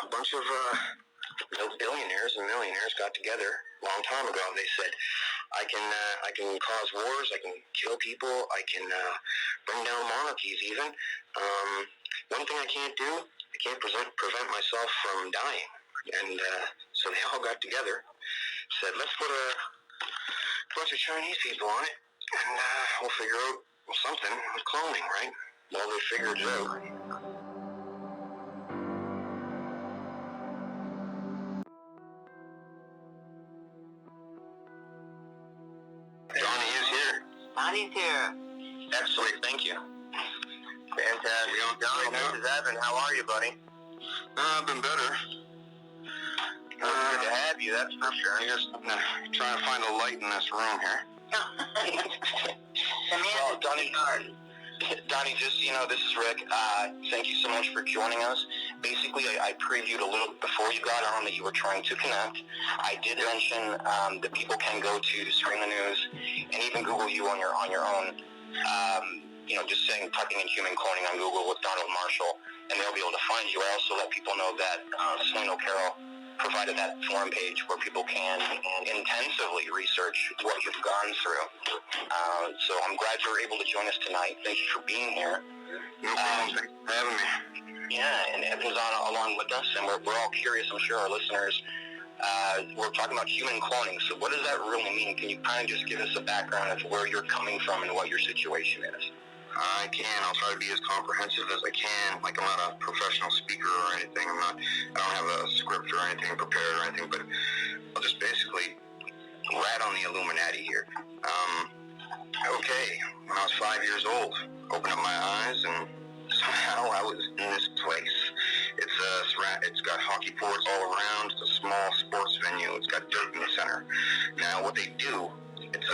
a bunch of billionaires and millionaires got together a long time ago. They said, I can cause wars, I can kill people, I can bring down monarchies even. One thing I can't do, I can't prevent myself from dying. And so they all got together, said, let's put a bunch of Chinese people on it, and we'll figure out something with cloning, right? Well, they figured it out. Johnny is here. Johnny's here. Excellent, thank you. Fantastic. Johnny, this is Evan. How are you, buddy? I've been better. Good to have you, that's for sure. Just trying to find a light in this room here. Well, Donnie, just, this is Rick. Thank you so much for joining us. Basically, I previewed a little before you got on that you were trying to connect. I did mention that people can go to Screen the News and even Google you on your own. Just saying, typing in human cloning on Google with Donald Marshall, and they'll be able to find you. I also let people know that Celine O'Carroll provided that forum page where people can intensively research what you've gone through. So I'm glad you were able to join us tonight. Thank you for being here. No problem. Thanks for having me. Yeah, and Evan's along with us, and we're all curious. I'm sure our listeners. We're talking about human cloning. So what does that really mean? Can you kind of just give us a background of where you're coming from and what your situation is? I can. I'll try to be as comprehensive as I can. Like, I'm not a professional speaker or anything. I don't have a script or anything prepared or anything, but I'll just basically rat on the Illuminati here. Okay, when I was 5 years old, opened up my eyes and somehow I was in this place. It's got hockey courts all around. It's a small sports venue. It's got dirt in the center. Now, what they do, it's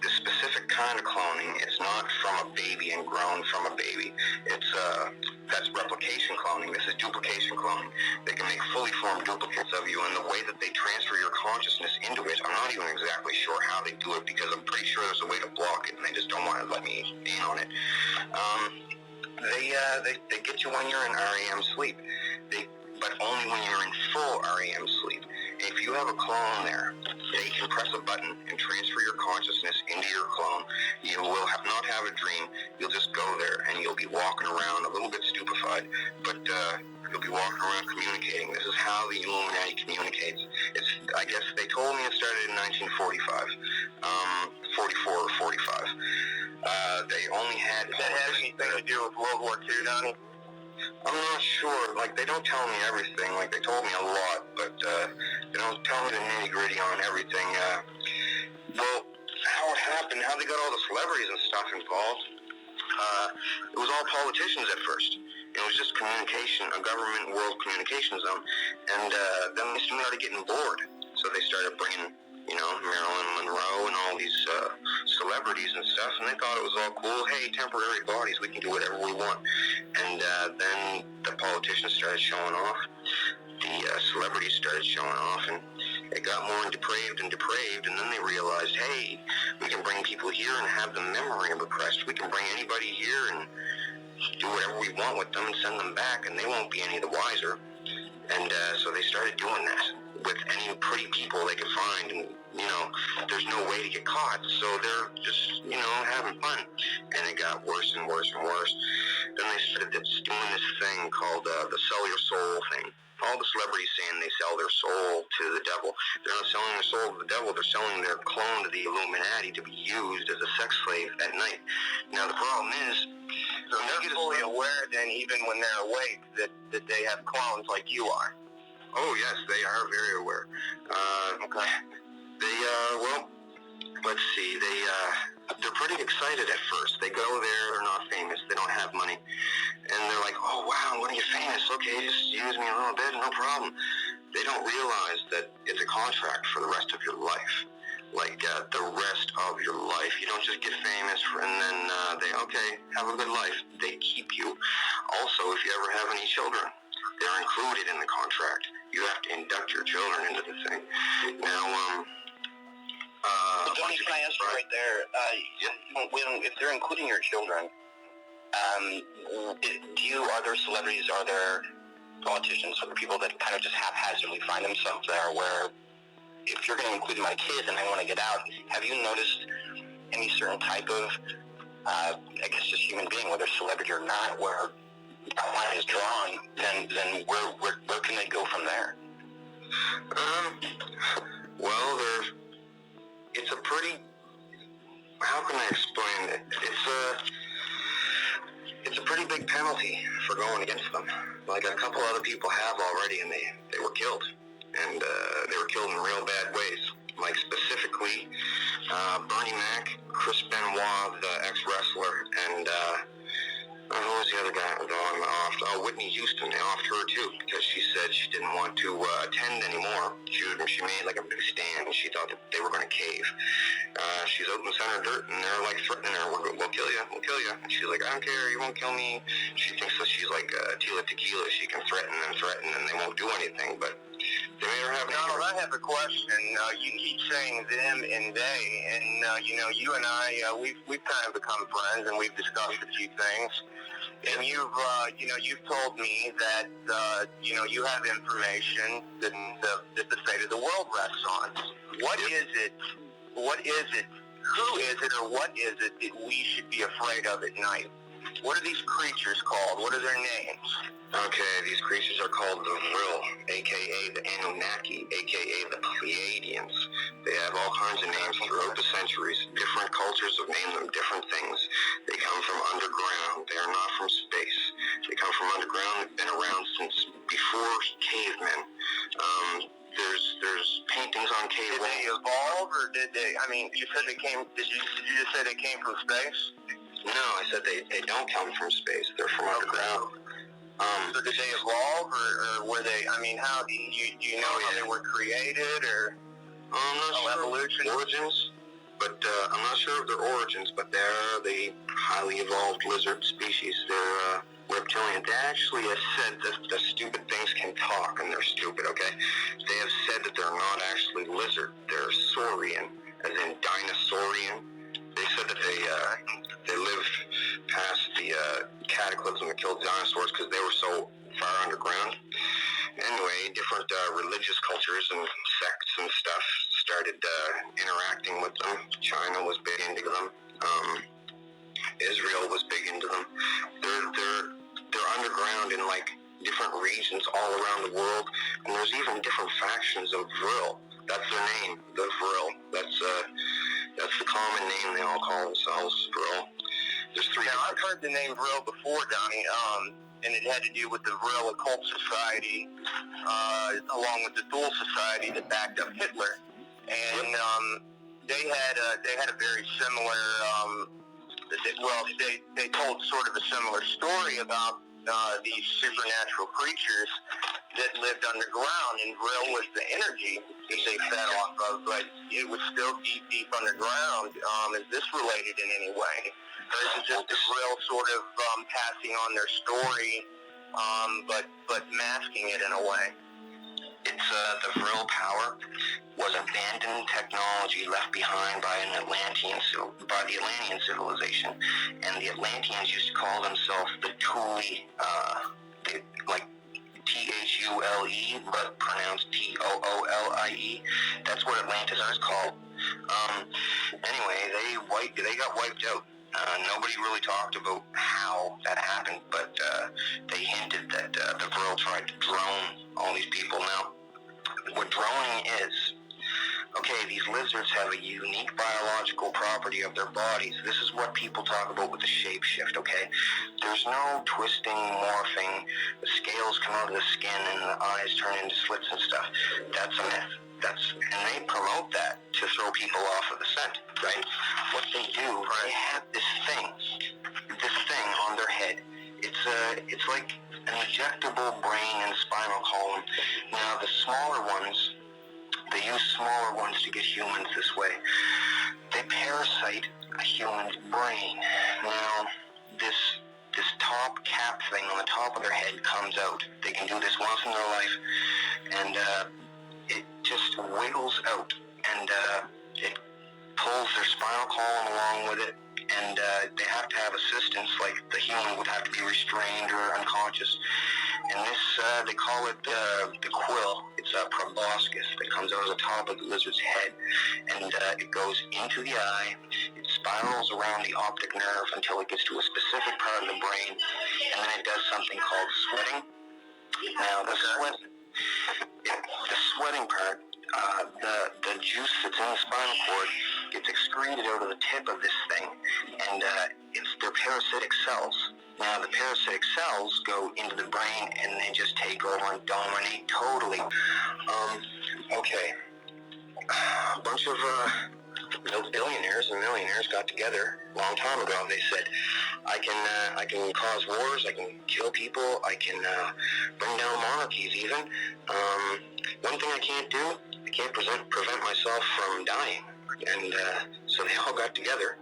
this specific kind of cloning. It's not from a baby and grown from a baby. That's replication cloning. This is duplication cloning. They can make fully formed duplicates of you, and the way that they transfer your consciousness into it, I'm not even exactly sure how they do it, because I'm pretty sure there's a way to block it, and they just don't want to let me in on it. They get you when you're in REM sleep, but only when you're in full REM sleep. If you have a clone there, they can press a button and transfer your consciousness into your clone. You will not have a dream. You'll just go there and you'll be walking around a little bit stupefied, but you'll be walking around communicating. This is how the Illuminati communicates. I guess they told me it started in 1945, 44 or 45. They only had... Does that have anything to do with World War II, Donnie? I'm not sure. Like, they don't tell me everything. Like, they told me a lot, but they don't tell me the nitty-gritty on everything. Well, how it happened, how they got all the celebrities and stuff involved, it was all politicians at first. It was just communication, a government world communication zone. And then they started getting bored. So they started bringing, Marilyn Monroe and all these celebrities and stuff, and they thought it was all cool. Hey, temporary bodies, we can do whatever we want. And then the politicians started showing off. The celebrities started showing off, and it got more depraved, and then they realized, hey, we can bring people here and have the memory repressed. We can bring anybody here and do whatever we want with them and send them back, and they won't be any the wiser. And so they started doing that with any pretty people they could find, and there's no way to get caught, so they're just having fun. And it got worse and worse and worse. Then they started doing this thing called the sell your soul thing. All the celebrities saying they sell their soul to the devil. They're not selling their soul to the devil, they're selling their clone to the Illuminati to be used as a sex slave at night. Now the problem is, they're fully aware then, even when they're awake, that they have clones like you are. Oh yes, they are very aware. Okay. Well, let's see, they're pretty excited at first. They go there, they're not famous, they don't have money, and they're like, oh wow, I'm going to get famous, okay, just use me a little bit, no problem. They don't realize that it's a contract for the rest of your life. Like, the rest of your life. You don't just get famous and then have a good life. They keep you. Also, if you ever have any children, they're included in the contract. You have to induct your children into the thing. Now, Johnny, can I ask you right there? If they're including your children, are there celebrities? Are there politicians or the people that kind of just haphazardly find themselves there, where if you're going to include my kids and I want to get out, have you noticed any certain type of, I guess just human being, whether celebrity or not, where a line is drawn, then where can they go from there? Well, it's a pretty, how can I explain it? It's a pretty big penalty for going against them. Like a couple other people have already, and they were killed. And they were killed in real bad ways. Like specifically, Bernie Mac, Chris Benoit, the ex-wrestler, and who was the other guy? Whitney Houston. They offed her too because she said she didn't want to attend anymore. She made like a big stand, and she thought that they were going to cave. She's out in the center dirt, and they're like threatening her. We'll kill you. We'll kill you. And she's like, I don't care. You won't kill me. She thinks that she's like Tila Tequila. She can threaten, and they won't do anything. But they made her have. Donald, I have a question. You keep saying them and they, and you and I, we've kind of become friends, and we've discussed a few things. And you've told me that you have information that the fate of the world rests on. What is it? What is it? Who is it, or what is it that we should be afraid of at night? What are these creatures called? What are their names? Okay, these creatures are called the Vril, a.k.a. the Anunnaki, a.k.a. the Pleiadians. They have all kinds of names throughout the centuries. Different cultures have named them different things. They come from underground. They are not from space. They come from underground. They've been around since before cavemen. There's paintings on cave walls. Did they evolve, or did they? I mean, you said they came. Did you just say they came from space? No, I said they don't come from space. They're from underground. So did they evolve, or were they? I mean, how do you know how they were created, or I'm not sure evolution origins, but I'm not sure of their origins. But they're the highly evolved lizard species. They're reptilian. They actually have said that the stupid things can talk, and they're stupid. Okay, they have said that they're not actually lizard. They're saurian, as in dinosaurian. They said that they lived past the cataclysm that killed dinosaurs because they were so far underground. Anyway, different religious cultures and sects and stuff started interacting with them. China was big into them. Israel was big into them. They're underground in like different regions all around the world, and there's even different factions of Vril. That's their name, the Vril. That's the common name they all call themselves, Vril. There's three. Now, I've heard the name Vril before, Donnie, and it had to do with the Vril occult society, along with the Thule society that backed up Hitler, and they had a very similar. They told sort of a similar story about these supernatural creatures that lived underground, and Vril was the energy that they fed off of, but it was still deep underground. Is this related in any way? Or is it just the Vril sort of passing on their story, but masking it in a way? It's the Vril power was abandoned technology left behind by the Atlantean civilization, and the Atlanteans used to call themselves the Thule, like Thule, but pronounced Toolie. That's what Atlantis is called. Anyway, they got wiped out. Nobody really talked about how that happened, but they hinted that the Vril tried to drone all these people. Now, what droning is, okay, these lizards have a unique biological property of their bodies. This is what people talk about with the shapeshift, okay? There's no twisting, morphing, the scales come out of the skin and the eyes turn into slits and stuff. That's a myth. And they promote that to throw people off of the scent, right? What they do, they have this thing on their head. It's like an ejectable brain and spinal column. Now, the smaller ones, they use smaller ones to get humans this way. They parasite a human's brain. Now, this top cap thing on the top of their head comes out. They can do this once in their life, and it just wiggles out, and it pulls their spinal column along with it, and they have to have assistance, like the human would have to be restrained or unconscious, And this, they call it the quill. It's a proboscis that comes out of the top of the lizard's head, and it goes into the eye. It spirals around the optic nerve until it gets to a specific part of the brain, and then it does something called sweating. Now, the sweating part, the juice that's in the spinal cord gets excreted out of the tip of this thing, and it's their parasitic cells. Now, the parasitic cells go into the brain, and they just take over and dominate totally. Okay. A bunch of billionaires and millionaires got together a long time ago. They said, I can cause wars, I can kill people, I can bring down monarchies even. One thing I can't do, I can't prevent myself from dying. And so they all got together,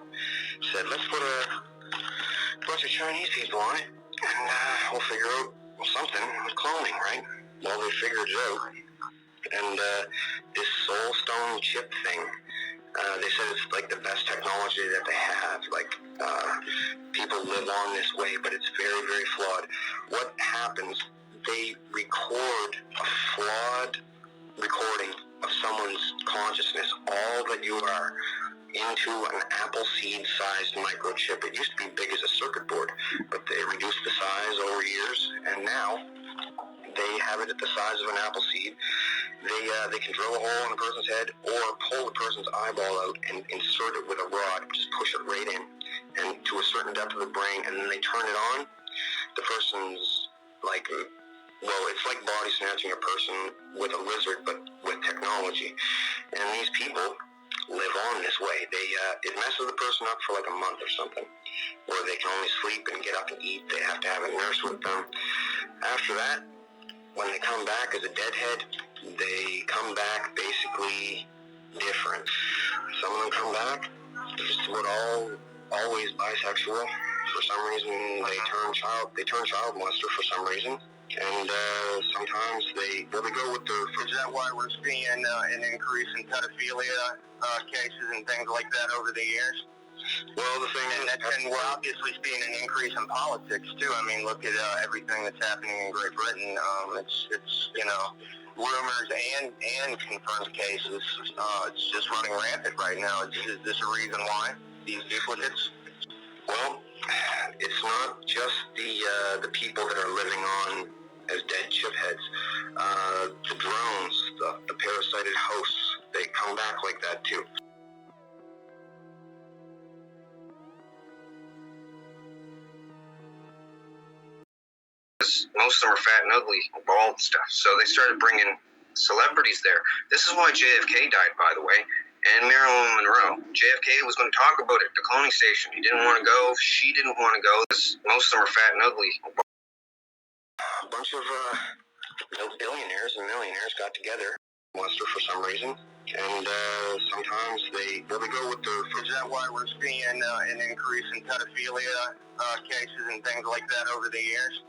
said, let's put a bunch of Chinese people on it, and we'll figure out something with cloning, right? Well, they figured it out. And this soul stone chip thing, they said it's like the best technology that they have. Like, people live on this way, but it's very, very flawed. What happens, they record a flawed recording of someone's consciousness, all that you are, into an apple seed-sized microchip. It used to be big as a circuit board, but they reduced the size over years, and now they have it at the size of an apple seed. They can drill a hole in a person's head or pull the person's eyeball out and insert it with a rod, just push it right in, and to a certain depth of the brain, and then they turn it on. The person's like, well, it's like body snatching a person with a lizard, but with technology. And these people live on this way. It messes the person up for like a month or something, where they can only sleep and get up and eat. They have to have a nurse with them. After that, when they come back as a deadhead, they come back basically different. Some of them come back just about always bisexual. For some reason, they turn child molester for some reason. And sometimes they go with their... Is that why we're seeing an increase in pedophilia cases and things like that over the years? Well, the thing and we're obviously seeing an increase in politics too. I mean, look at everything that's happening in Great Britain. It's rumors and confirmed cases. It's just running rampant right now. Is this a reason why these duplicates? Well, it's not just the people that are living on as dead chip heads. The drones, the parasited hosts, they come back like that too. Most of them are fat and ugly, bald and stuff, so they started bringing celebrities there. This is why JFK died, by the way, and Marilyn Monroe. JFK was going to talk about it, the cloning station. He didn't want to go, she didn't want to go. Most of them are fat and ugly. A bunch of billionaires and millionaires got together, monster for some reason, and sometimes they go with their... Is that why we're seeing an increase in pedophilia cases and things like that over the years?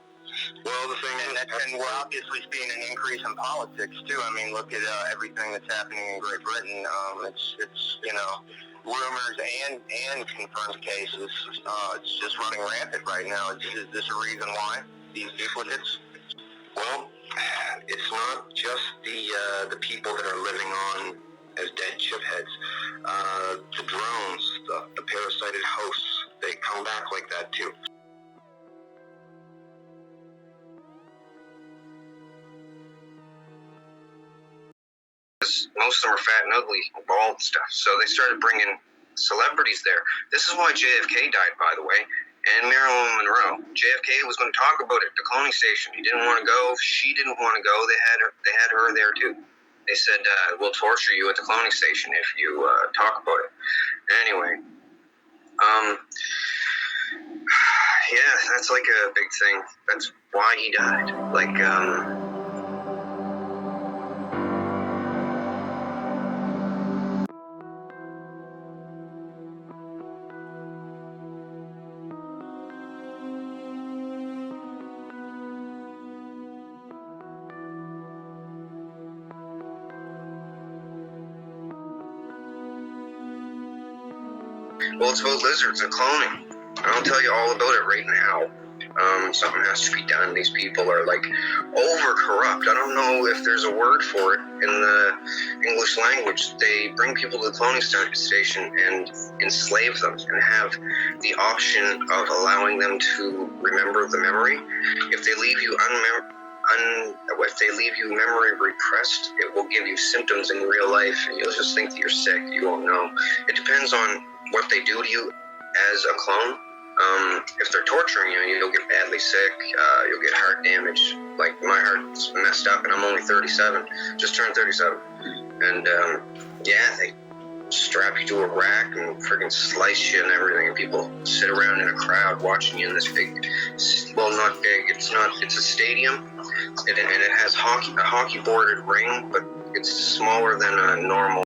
Well, the thing and we're obviously seeing an increase in politics too. I mean, look at everything that's happening in Great Britain. It's rumors and confirmed cases. It's just running rampant right now. Is this a reason why these duplicates? Well, it's not just the people that are living on as dead chip heads. The drones, the parasited hosts, they come back like that too. Most of them are fat and ugly, bald and stuff, so they started bringing celebrities there. This is why JFK died, by the way, and Marilyn Monroe. JFK was going to talk about it, the cloning station. He didn't want to go, she didn't want to go. They had her there too. They said, we'll torture you at the cloning station if you talk about it. Anyway, yeah, that's like a big thing. That's why he died. Like, well, it's about lizards and cloning. I'll tell you all about it right now. Something has to be done. These people are like over corrupt. I don't know if there's a word for it in the English language. They bring people to the cloning station and enslave them and have the option of allowing them to remember the memory. If they leave you if they leave you memory repressed, it will give you symptoms in real life, and you'll just think that you're sick. You won't know. It depends on what they do to you as a clone. If they're torturing you, you'll get badly sick. You'll get heart damage. Like, my heart's messed up, and I'm only 37. Just turned 37. And, they strap you to a rack and freaking slice you and everything. And people sit around in a crowd watching you in this big, well, not big. It's a stadium. And it has a hockey boarded ring, but it's smaller than a normal.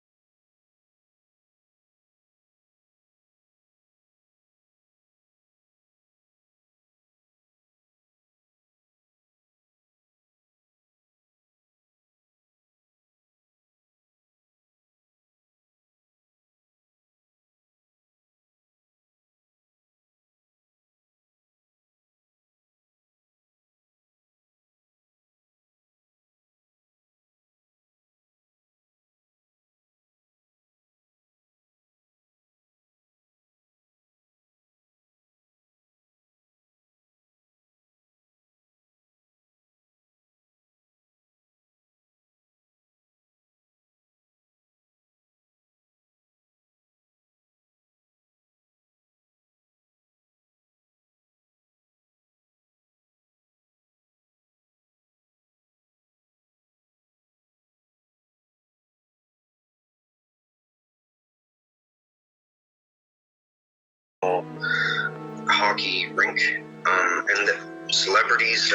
Hockey rink, and the celebrities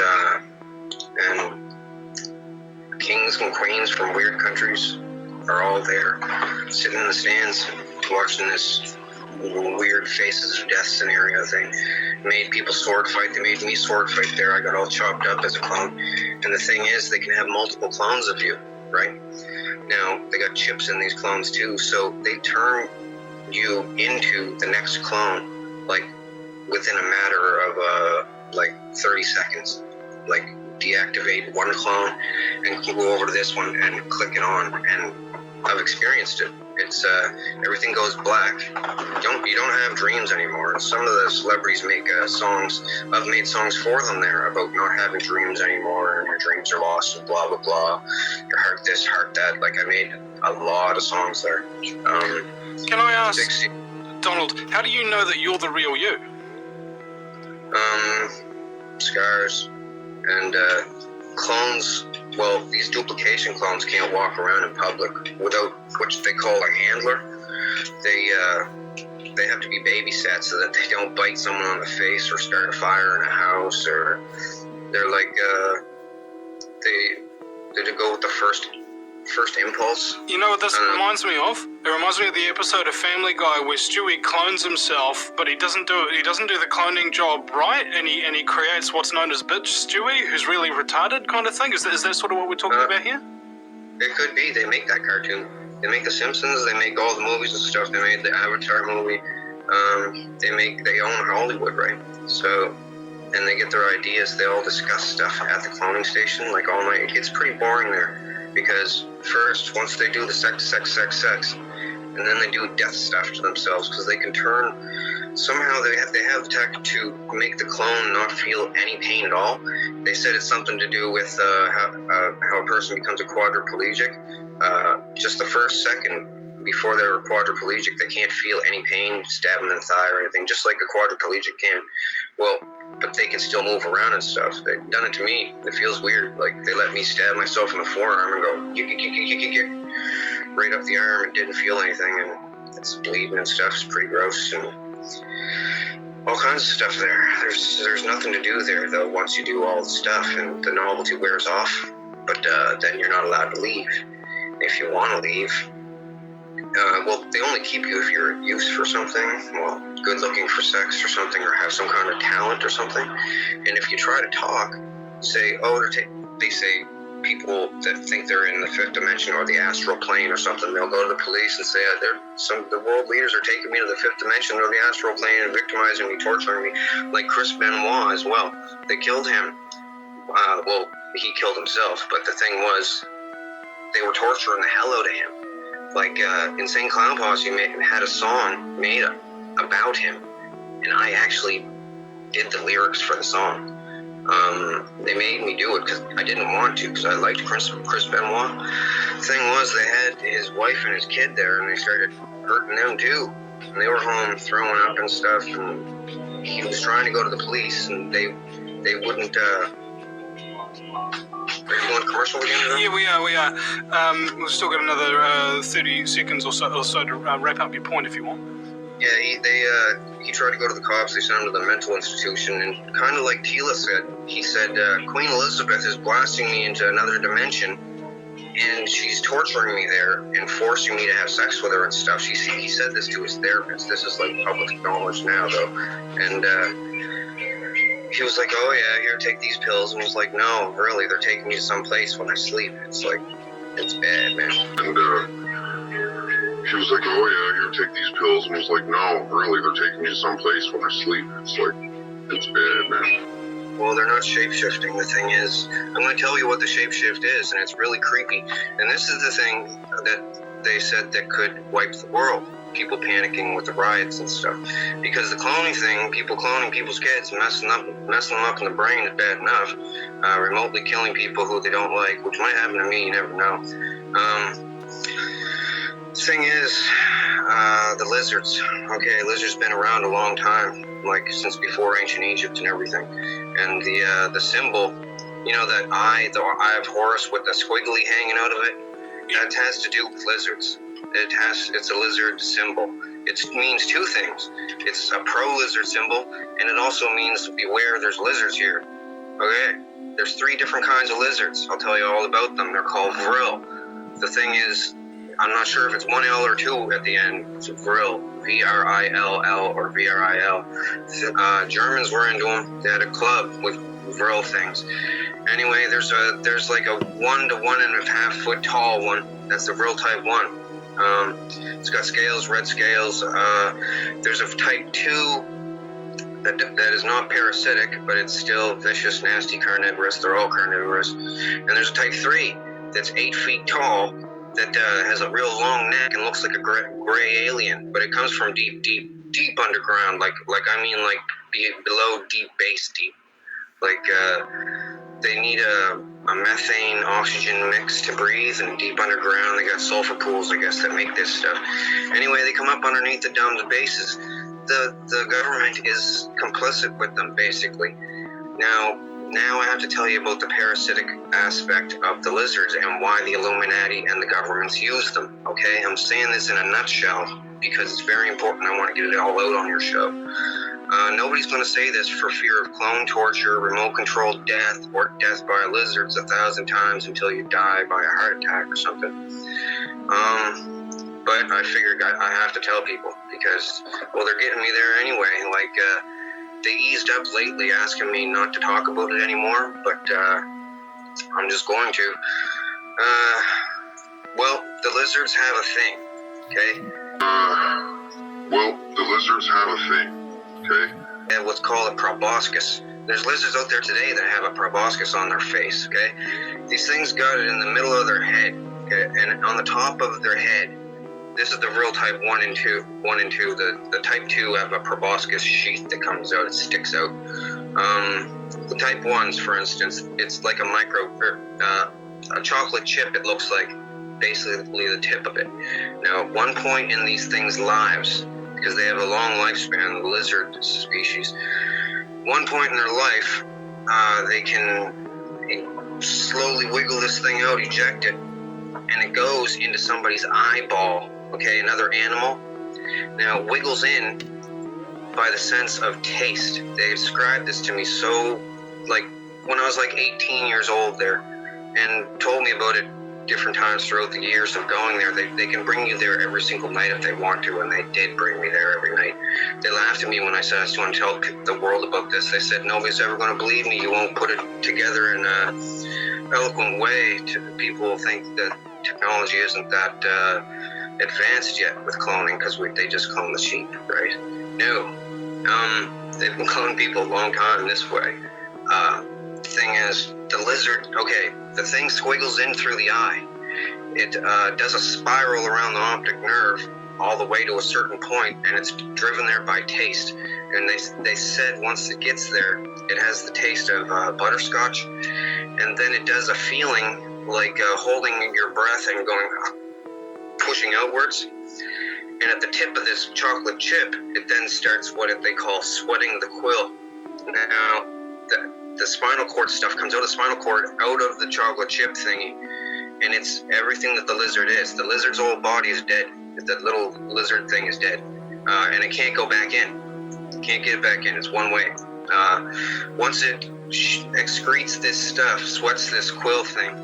and kings and queens from weird countries are all there, sitting in the stands watching this weird Faces of Death scenario thing. Made people sword fight. They made me sword fight there. I got all chopped up as a clone. And the thing is, they can have multiple clones of you, right? Now, they got chips in these clones too, so they turn you into the next clone, like, within a matter of 30 seconds. Like, deactivate one clone and go over to this one and click it on. And I've experienced it. It's everything goes black. You don't have dreams anymore. Some of the celebrities make songs. I've made songs for them there about not having dreams anymore, and your dreams are lost and blah blah blah. Your heart this, heart that. Like, I made a lot of songs there. Can I ask, Donald, how do you know that you're the real you? Scars and clones. Well, these duplication clones can't walk around in public without what they call a handler. They have to be babysat so that they don't bite someone on the face or start a fire in a house, or they're like they go with the first impulse. You know what this reminds me of? It reminds me of the episode of Family Guy where Stewie clones himself, but he doesn't do the cloning job right, and he creates what's known as bitch Stewie, who's really retarded kind of thing. Is that sort of what we're talking about here? It could be. They make that cartoon. They make The Simpsons. They make all the movies and stuff. They made the Avatar movie. They own Hollywood, right? So, and they get their ideas. They all discuss stuff at the cloning station like all night. It's pretty boring there. Because first, once they do the sex, and then they do death stuff to themselves, because they can turn, somehow they have the tech to make the clone not feel any pain at all. They said it's something to do with how a person becomes a quadriplegic. Just the first second before they're quadriplegic, they can't feel any pain, stabbing in the thigh or anything, just like a quadriplegic can. Well, but they can still move around and stuff. They've done it to me. It feels weird. Like, they let me stab myself in the forearm and go yick, right up the arm, and didn't feel anything, and it's bleeding and stuff. It's pretty gross, and all kinds of stuff there. There's nothing to do there, though, once you do all the stuff and the novelty wears off. But then you're not allowed to leave. If you want to leave, well, they only keep you if you're used for something, well, good looking for sex or something, or have some kind of talent or something. And if you try to talk, say, they say, people that think they're in the fifth dimension or the astral plane or something. They'll go to the police and say, the world leaders are taking me to the fifth dimension or the astral plane and victimizing me, torturing me, like Chris Benoit as well. They killed him. Well, he killed himself, but the thing was, they were torturing the hell out of him. Like, Insane Clown Posse had a song made about him, and I actually did the lyrics for the song. They made me do it because I didn't want to, because I liked Chris Benoit. The thing was, they had his wife and his kid there, and they started hurting them too. And they were home throwing up and stuff, and he was trying to go to the police, and they wouldn't. Are you going commercial again? Yeah, we are. We've still got another 30 seconds or so to wrap up your point if you want. Yeah, he tried to go to the cops. They sent him to the mental institution, and kind of like Tila said, he said, Queen Elizabeth is blasting me into another dimension, and she's torturing me there and forcing me to have sex with her and stuff. He said this to his therapist. This is like public knowledge now, though. And he was like, oh yeah, here, take these pills. And he was like, no, really, they're taking me to some place when I sleep. It's like, it's bad, man. And she was like, oh yeah, here, take these pills. And he was like, no, really, they're taking me to some place when I sleep. It's like, it's bad, man. Well, they're not shape-shifting. The thing is, I'm going to tell you what the shape-shift is, and it's really creepy. And this is the thing that they said that could wipe the world. People panicking with the riots and stuff. Because the cloning thing, people cloning people's kids, messing them up in the brain is bad enough. Remotely killing people who they don't like, which might happen to me, you never know. Thing is, the lizards. Okay, lizards been around a long time, like since before ancient Egypt and everything. And the symbol, you know, that eye, the eye of Horus with the squiggly hanging out of it, that has to do with lizards. It's a lizard symbol. It means two things. It's a pro-lizard symbol, and it also means beware, there's lizards here. Okay? There's 3 different kinds of lizards. I'll tell you all about them. They're called vril. The thing is, I'm not sure if it's 1 L or 2 at the end. It's vril. V-R-I-L-L or V-R-I-L. Germans were into them. They had a club with vril things. Anyway, there's like a 1 to 1.5 foot tall one. That's the vril type 1. It's got scales, red scales. There's a type 2 that is not parasitic, but it's still vicious, nasty, carnivorous. They're all carnivorous. And there's a type 3 that's 8 feet tall that has a real long neck and looks like a gray alien, but it comes from deep underground, like below deep base deep. Like they need a methane oxygen mix to breathe, and deep underground they got sulfur pools, I guess, that make this stuff. Anyway, they come up underneath the domed bases. The government is complicit with them, basically. Now I have to tell you about the parasitic aspect of the lizards and why the Illuminati and the governments use them, okay? I'm saying this in a nutshell because it's very important. I want to get it all out on your show. Nobody's going to say this for fear of clone torture, remote-controlled death, or death by lizards 1,000 times until you die by a heart attack or something. But I figured I have to tell people because, well, they're getting me there anyway. Like, they eased up lately asking me not to talk about it anymore, but I'm just going to. Well, the lizards have a thing, okay? Well, the lizards have a thing, okay? They have what's called a proboscis. There's lizards out there today that have a proboscis on their face, okay? These things got it in the middle of their head, okay? And on the top of their head, this is the real type 1 and 2. The type 2 have a proboscis sheath that comes out, it sticks out. The type 1s, for instance, it's like a chocolate chip, it looks like, basically the tip of it. Now, at one point in these things' lives, because they have a long lifespan, the lizard species, one point in their life, they can slowly wiggle this thing out, eject it, and it goes into somebody's eyeball, okay, another animal. Now, it wiggles in by the sense of taste. They described this to me so, like, when I was like 18 years old there, and told me about it different times throughout the years of going there. They can bring you there every single night if they want to, and they did bring me there every night. They laughed at me when I said I was going to tell the world about this. They said, nobody's ever going to believe me. You won't put it together in an eloquent way. People think that technology isn't that advanced yet with cloning because they just clone the sheep, right? No. They've been cloning people a long time this way. Thing is, the lizard, okay, the thing squiggles in through the eye. It does a spiral around the optic nerve all the way to a certain point, and it's driven there by taste. And they said once it gets there, it has the taste of butterscotch, and then it does a feeling like holding your breath and going, pushing outwards. And at the tip of this chocolate chip, it then starts what they call sweating the quill. Now, the spinal cord stuff comes out of the spinal cord, out of the chocolate chip thingy, and it's everything that the lizard is. The lizard's whole body is dead. The little lizard thing is dead, and it can't go back in. Can't get it back in. It's one way. Once it excretes this stuff, sweats this quill thing,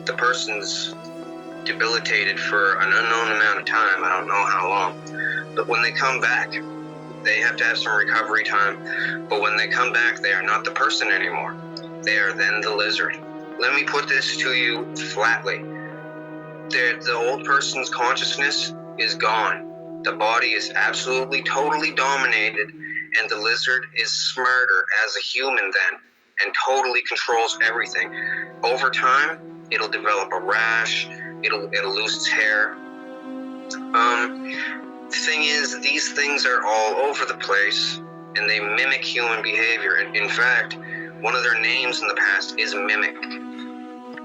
the person's debilitated for an unknown amount of time. I don't know how long. But when they come back, they have to have some recovery time. But when they come back, they are not the person anymore. They are then the lizard. Let me put this to you flatly. The old person's consciousness is gone. The body is absolutely, totally dominated, and the lizard is smarter as a human then, and totally controls everything. Over time, it'll develop a rash. It'll lose its hair. The thing is, these things are all over the place, and they mimic human behavior. And in fact, one of their names in the past is Mimic.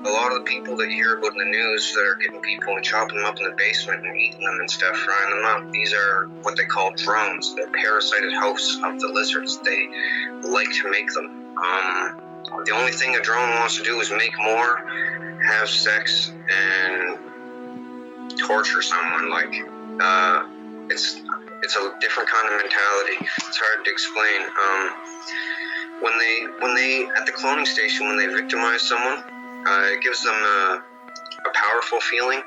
A lot of the people that you hear about in the news that are getting people and chopping them up in the basement and eating them and stuff, frying them up, these are what they call drones. They're parasited hosts of the lizards. They like to make them. The only thing a drone wants to do is make more, have sex, and torture someone. Like, it's a different kind of mentality. It's hard to explain. When they at the cloning station, when they victimize someone, it gives them a powerful feeling,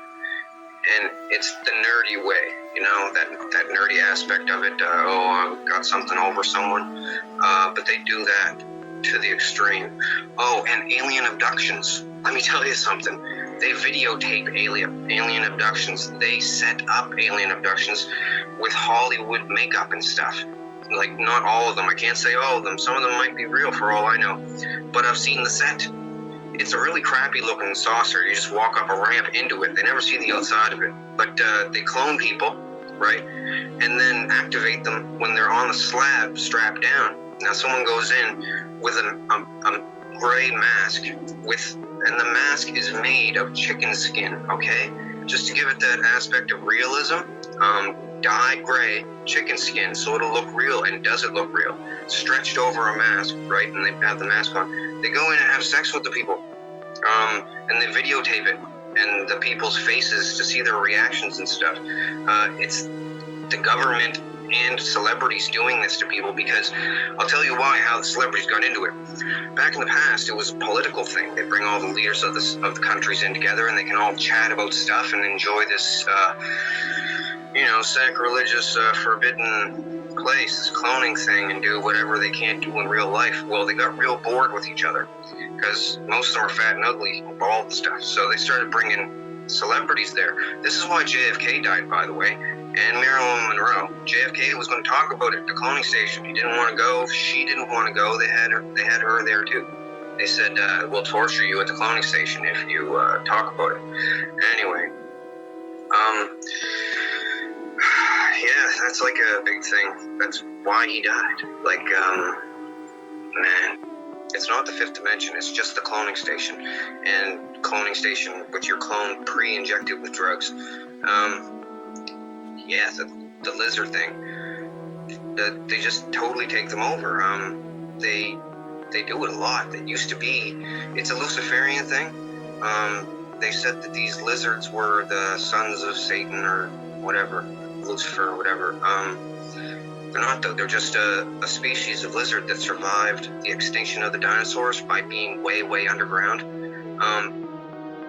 and it's the nerdy way, you know, that nerdy aspect of it. I've got something over someone, but they do that to the extreme. Oh, and alien abductions. Let me tell you something. They videotape alien abductions. They set up alien abductions with Hollywood makeup and stuff. Like, not all of them. I can't say all of them. Some of them might be real for all I know. But I've seen the set. It's a really crappy looking saucer. You just walk up a ramp into it. They never see the outside of it. But they clone people, right? And then activate them when they're on the slab strapped down. Now someone goes in with a gray mask and the mask is made of chicken skin, okay? Just to give it that aspect of realism, dye gray chicken skin so it'll look real. And does it look real? Stretched over a mask, right? And they have the mask on. They go in and have sex with the people, and they videotape it and the people's faces to see their reactions and stuff. It's the government and celebrities doing this to people, because I'll tell you why, how the celebrities got into it. Back in the past, it was a political thing. They bring all the leaders of the countries in together, and they can all chat about stuff and enjoy this, sacrilegious, forbidden place, this cloning thing, and do whatever they can't do in real life. Well, they got real bored with each other, because most of them are fat and ugly, bald and stuff. So they started bringing celebrities there. This is why JFK died, by the way, and Marilyn Monroe. JFK was going to talk about it at the cloning station. He didn't want to go. She didn't want to go. They had her there too. They said, we'll torture you at the cloning station if you talk about it. Anyway, yeah, that's like a big thing. That's why he died. Like, man, it's not the fifth dimension. It's just the cloning station. And cloning station with your clone pre-injected with drugs. Yeah, the lizard thing. They just totally take them over. They do it a lot. It used to be, it's a Luciferian thing. They said that these lizards were the sons of Satan or whatever, Lucifer or whatever. They're not though. They're just a species of lizard that survived the extinction of the dinosaurs by being way, way underground.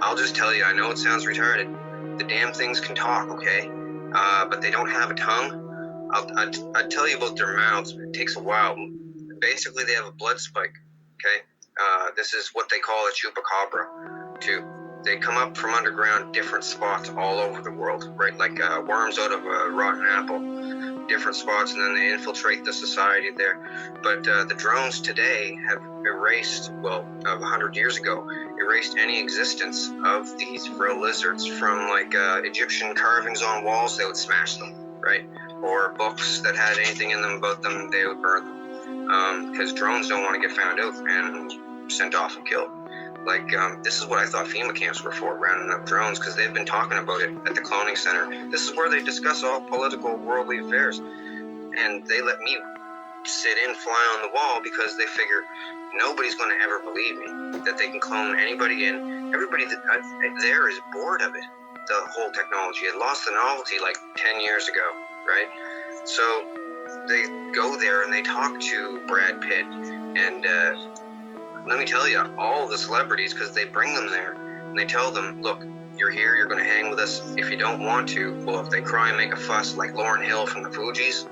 I'll just tell you, I know it sounds retarded. The damn things can talk, okay? But they don't have a tongue. I'll tell you about their mouths. It takes a while. Basically, they have a blood spike, okay? This is what they call a chupacabra, too. They come up from underground different spots all over the world, right? Like worms out of a rotten apple, different spots, and then they infiltrate the society there. But the drones today have erased, 100 years ago, erased any existence of these real lizards from like Egyptian carvings on walls. They would smash them, right? Or books that had anything in them about them, they would burn them. Because drones don't want to get found out and sent off and killed. Like, this is what I thought FEMA camps were for, rounding up drones, because they've been talking about it at the cloning center. This is where they discuss all political, worldly affairs. And they let me sit in, fly on the wall, because they figure nobody's going to ever believe me, that they can clone anybody in. Everybody there is bored of it, the whole technology. It lost the novelty like 10 years ago, right? So they go there and they talk to Brad Pitt and let me tell you, all the celebrities, because they bring them there and they tell them, look, you're here, you're going to hang with us. If you don't want to, well, if they cry and make a fuss like Lauryn Hill from the Fugees,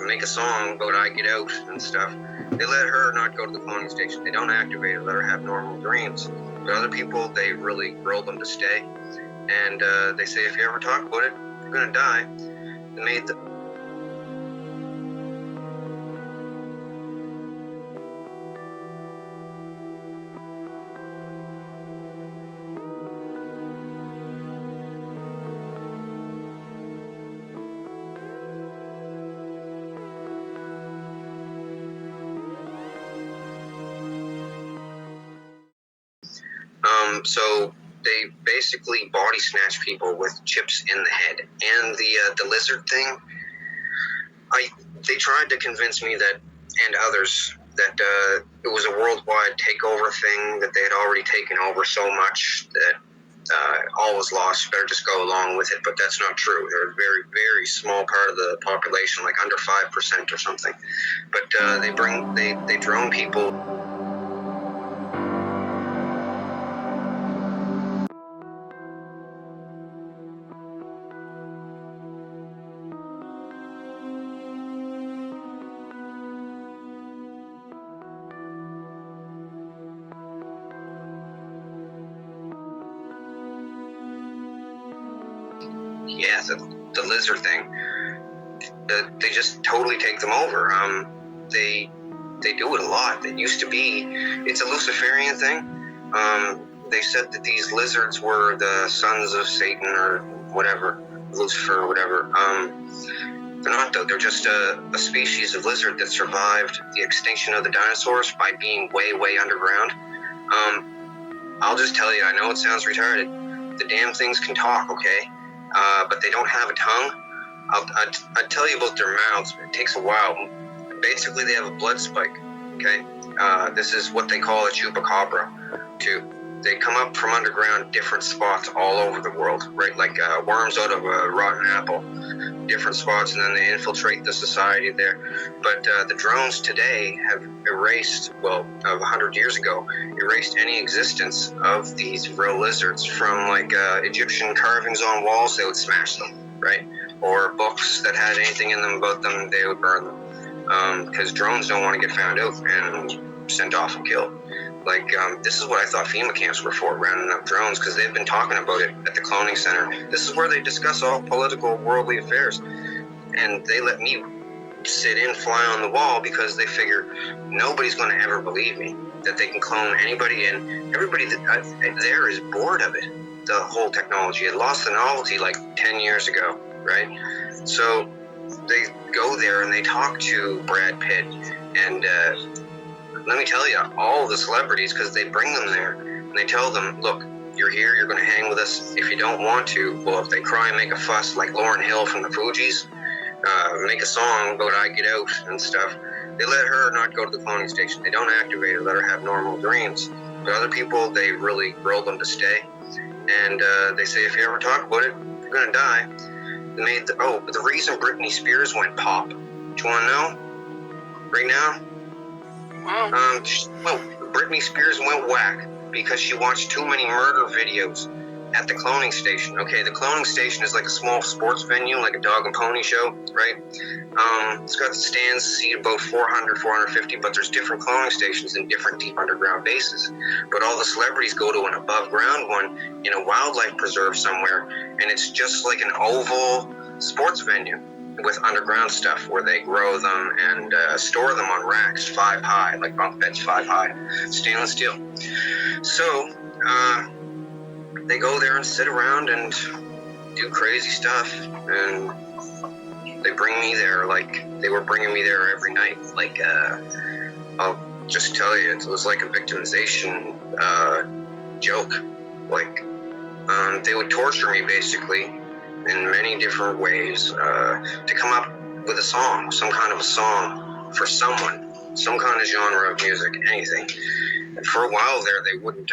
make a song about I Get Out and stuff, they let her not go to the cloning station. They don't activate her, let her have normal dreams. But other people, they really grill them to stay. And they say, if you ever talk about it, you're going to die. They made the... So they basically body snatch people with chips in the head. And the lizard thing, they tried to convince me that, and others, that it was a worldwide takeover thing, that they had already taken over so much that all was lost, better just go along with it. But that's not true. They're a very, very small part of the population, like under 5% or something. But they drone people. Yeah, the lizard thing. They just totally take them over. They do it a lot. It used to be, it's a Luciferian thing. They said that these lizards were the sons of Satan or whatever, Lucifer or whatever. They're not though. They're just a species of lizard that survived the extinction of the dinosaurs by being way, way underground. I'll just tell you, I know it sounds retarded. The damn things can talk, okay? But they don't have a tongue. I'll tell you about their mouths. It takes a while. Basically, they have a blood spike, okay? This is what they call a chupacabra, too. They come up from underground different spots all over the world, right? Like worms out of a rotten apple, different spots, and then they infiltrate the society there. But the drones today have erased, 100 years ago, erased any existence of these real lizards from like Egyptian carvings on walls. They would smash them, right? Or books that had anything in them about them, they would burn them. Because drones don't want to get found out and sent off and killed. Like, this is what I thought FEMA camps were for, rounding up drones, because they've been talking about it at the cloning center. This is where they discuss all political, worldly affairs. And they let me sit in, fly on the wall, because they figure nobody's going to ever believe me, that they can clone anybody in. Everybody there is bored of it, the whole technology. It lost the novelty like 10 years ago, right? So they go there and they talk to Brad Pitt and... let me tell you, all the celebrities, because they bring them there and they tell them, look, you're here, you're going to hang with us. If you don't want to, well, if they cry and make a fuss like Lauryn Hill from the Fugees, make a song about I Get Out and stuff, they let her not go to the cloning station. They don't activate her, let her have normal dreams. But other people, they really grill them to stay. And they say, if you ever talk about it, you're going to die. They made the reason Britney Spears went pop. Do you want to know? Right now? Britney Spears went whack because she watched too many murder videos at the cloning station. Okay, the cloning station is like a small sports venue, like a dog and pony show, right? It's got stands seated about 400, 450, but there's different cloning stations in different deep underground bases. But all the celebrities go to an above ground one in a wildlife preserve somewhere, and it's just like an oval sports venue with underground stuff where they grow them and store them on racks 5 high, like bunk beds 5 high, stainless steel. So, they go there and sit around and do crazy stuff, and they bring me there like they were bringing me there every night. Like, I'll just tell you, it was like a victimization joke. Like, they would torture me basically in many different ways to come up with a song, some kind of a song for someone, some kind of genre of music, anything. And for a while there, they wouldn't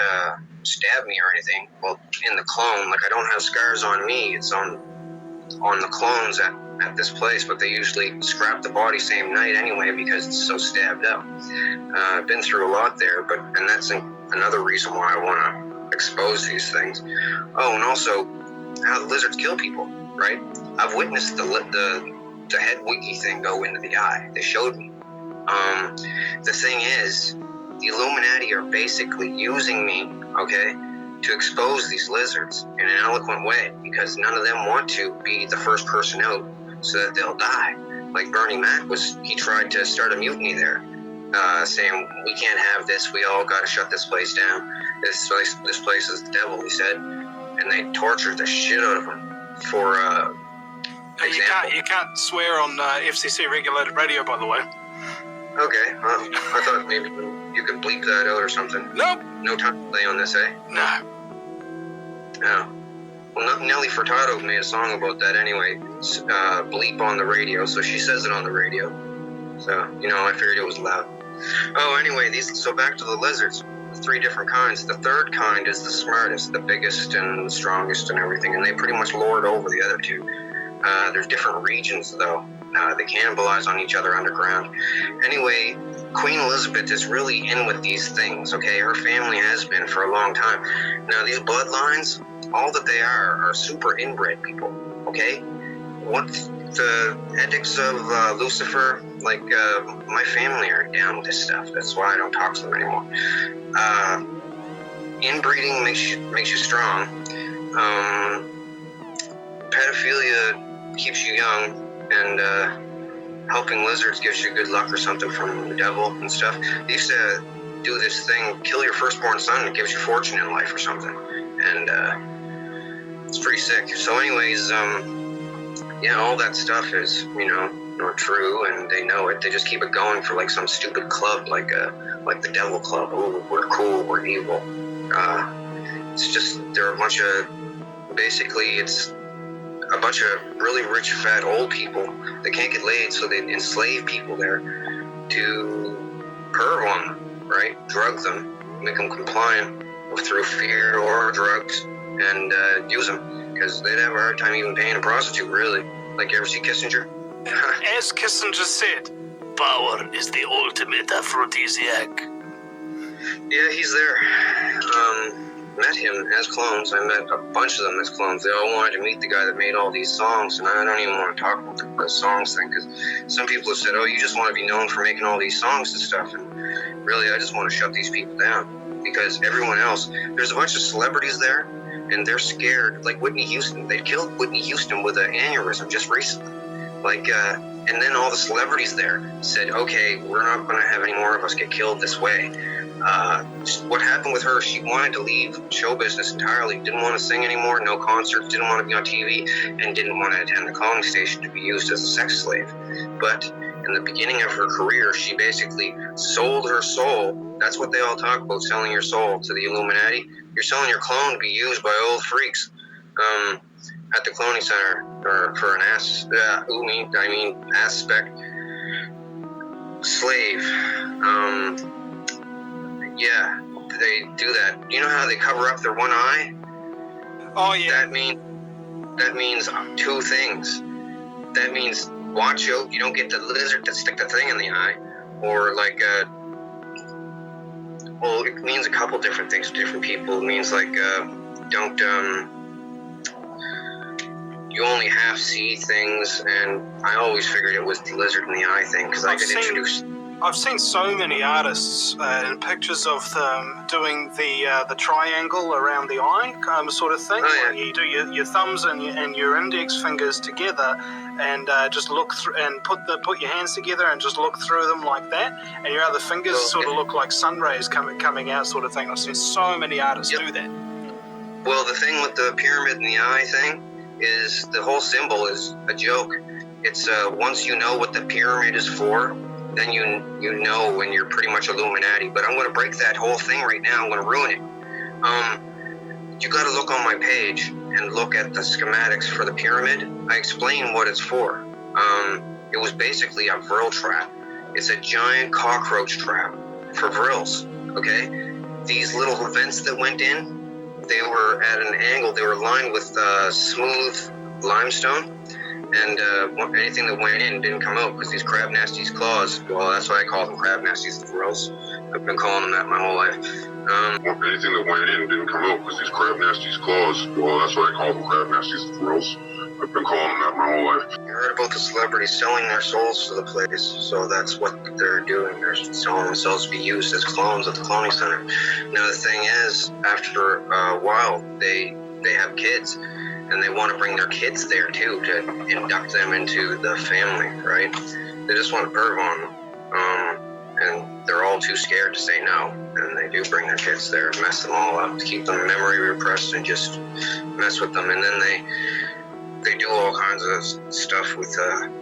stab me or anything. Well, in the clone, like I don't have scars on me, it's on the clones at this place, but they usually scrap the body same night anyway because it's so stabbed up. I've been through a lot there, and that's another reason why I want to expose these things. Oh, and also how the lizards kill people, right? I've witnessed the head wiggy thing go into the eye. They showed me. The thing is, the Illuminati are basically using me, okay, to expose these lizards in an eloquent way, because none of them want to be the first person out so that they'll die. Like Bernie Mac he tried to start a mutiny there, saying, we can't have this, we all got to shut this place down. This place is the devil, he said. And they tortured the shit out of him for example. You can't swear on FCC regulated radio, by the way. Okay, well, I thought maybe you could bleep that out or something. Nope. No time to play on this, eh? No. No. Well, Nelly Furtado made a song about that anyway. Bleep on the radio, so she says it on the radio. So, I figured it was loud. Oh, anyway, so back to the lizards. 3 different kinds. The third kind is the smartest, the biggest and the strongest and everything, and they pretty much lord over the other 2. There's different regions, though. They cannibalize on each other underground. Anyway, Queen Elizabeth is really in with these things, okay? Her family has been for a long time. Now, these bloodlines, all that they are super inbred people, okay? What the edicts of Lucifer, like, my family are down with this stuff. That's why I don't talk to them anymore. Inbreeding makes you strong. Pedophilia keeps you young, and helping lizards gives you good luck or something from the devil and stuff. They used to do this thing, kill your firstborn son, and it gives you fortune in life or something. And it's pretty sick. So anyways, all that stuff is, not true, and they know it. They just keep it going for like some stupid club, like the Devil Club. Ooh, we're cool, we're evil. It's just, they're a bunch of, basically, it's a bunch of really rich, fat, old people that can't get laid, so they enslave people there to perv on them, right? Drug them, make them compliant through fear or drugs, and use them, because they'd have a hard time even paying a prostitute, really. Like, you ever see Kissinger? As Kissinger said, power is the ultimate aphrodisiac. Yeah, he's there. Met him as clones. I met a bunch of them as clones. They all wanted to meet the guy that made all these songs, and I don't even want to talk about the songs thing, because some people have said, oh, you just want to be known for making all these songs and stuff, and really, I just want to shut these people down, because everyone else, there's a bunch of celebrities there, and they're scared. Like Whitney Houston, they killed Whitney Houston with an aneurysm just recently. Like, and then all the celebrities there said, okay, we're not going to have any more of us get killed this way. What happened with her, she wanted to leave show business entirely, didn't want to sing anymore, no concerts, didn't want to be on TV, and didn't want to attend the cloning station to be used as a sex slave. But in the beginning of her career, she basically sold her soul. That's what they all talk about, selling your soul to the Illuminati. You're selling your clone to be used by old freaks at the cloning center, or for an aspect slave. Yeah, they do that. You know how they cover up their one eye? Oh, yeah. That means 2 things. That means watch out, you don't get the lizard to stick the thing in the eye, or like Well, it means a couple different things to different people. It means like don't you only half see things, and I always figured it was the lizard in the eye thing because I get introduced. I've seen so many artists in pictures of them doing the triangle around the eye sort of thing. Oh, yeah. Where you do your thumbs and your index fingers together, and just look through and put your hands together and just look through them like that, and your other fingers sort of look like sun rays coming out, sort of thing. I've seen so many artists do that. Well, the thing with the pyramid in the eye thing is the whole symbol is a joke. It's once you know what the pyramid is for, then you know when you're pretty much Illuminati. But I'm going to break that whole thing right now. I'm going to ruin it. You got to look on my page and look at the schematics for the pyramid. I explain what it's for. It was basically a vril trap. It's a giant cockroach trap for vrils. Okay, these little vents that went in, they were at an angle. They were lined with smooth limestone. And anything that went in didn't come out because these crab nasties' claws, well, that's why I call them crab nasties, the vrils. I've been calling them that my whole life. Anything that went in didn't come out because these crab nasties' claws, well, that's why I call them crab nasties, the thrills. I've been calling them that my whole life. You heard about the celebrities selling their souls to the place, so that's what they're doing. They're selling themselves to be used as clones at the cloning center. Now, the thing is, after a while, they have kids. And they want to bring their kids there too to induct them into the family, right? They just want to perv on them, and they're all too scared to say no. And they do bring their kids there, mess them all up, to keep them memory repressed, and just mess with them. And then they do all kinds of stuff with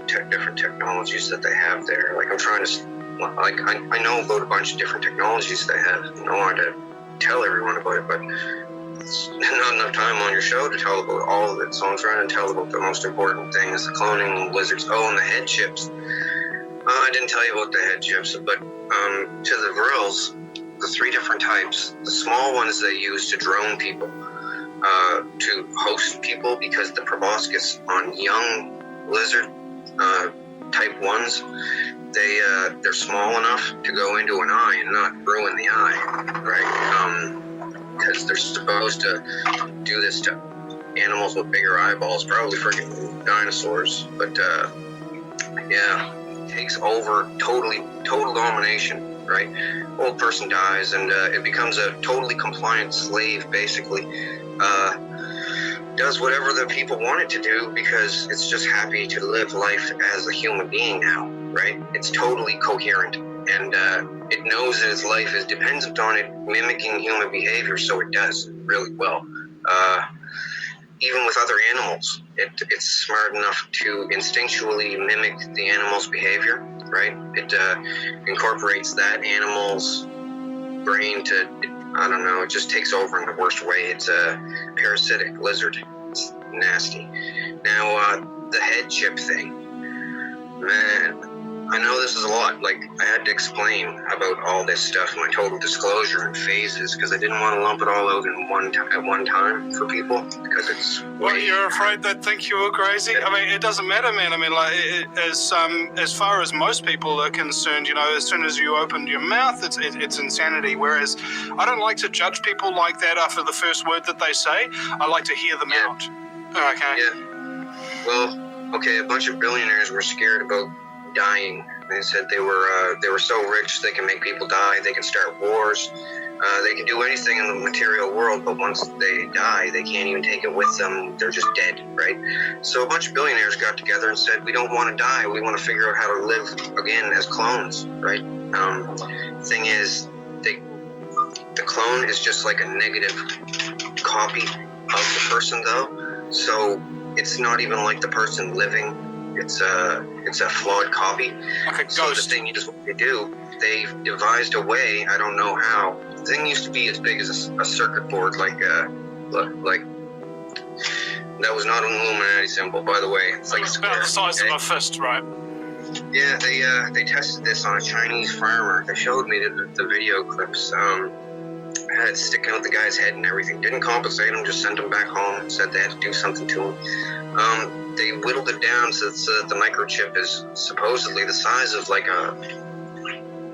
different technologies that they have there. Like I'm trying to, like I know about a bunch of different technologies they have. I don't want to tell everyone about it, but it's not enough time on your show to tell about all of it, so I'm trying to tell about the most important thing is the cloning lizards. Oh, and the head chips. I didn't tell you about the head chips, but to the vrils, the 3 different types. The small ones they use to drone people, to host people, because the proboscis on young lizard type 1s, they're small enough to go into an eye and not ruin the eye, right? Because they're supposed to do this to animals with bigger eyeballs, probably freaking dinosaurs. But yeah, it takes over total domination, right? Old person dies, and it becomes a totally compliant slave, basically. Does whatever the people want it to do because it's just happy to live life as a human being now, right? It's totally coherent. And it knows that its life is dependent on it mimicking human behavior, so it does really well. Even with other animals, it's smart enough to instinctually mimic the animal's behavior, right? It incorporates that animal's brain to, I don't know, it just takes over in the worst way. It's a parasitic lizard. It's nasty. Now, the head chip thing, man, I know this is a lot. Like, I had to explain about all this stuff, my total disclosure and phases, because I didn't want to lump it all out in at one time for people, because it's Well, you're afraid they'd think you were crazy? I mean, it doesn't matter, man. I mean, like, as far as most people are concerned, you know, as soon as you opened your mouth, it's insanity. Whereas I don't like to judge people like that after the first word that they say. I like to hear them out. Okay. Yeah. Well, okay, a bunch of billionaires were scared about dying. They said they were so rich they can make people die, they can start wars, they can do anything in the material world, but once they die, they can't even take it with them. They're just dead, right? So a bunch of billionaires got together and said, we don't want to die, we want to figure out how to live again as clones, right? Thing is, the clone is just like a negative copy of the person, though, so it's not even like the person living. It's a flawed copy. Like a so ghost. The thing is, what they do, they've devised a way, I don't know how. The thing used to be as big as a circuit board, like that was not an Illuminati symbol, by the way. It's like It's about the size of a fist, right? Yeah, they tested this on a Chinese farmer. They showed me the video clips. Had it sticking out the guy's head and everything. Didn't compensate him, just sent him back home. Said they had to do something to him. They whittled it down so that the microchip is supposedly the size of like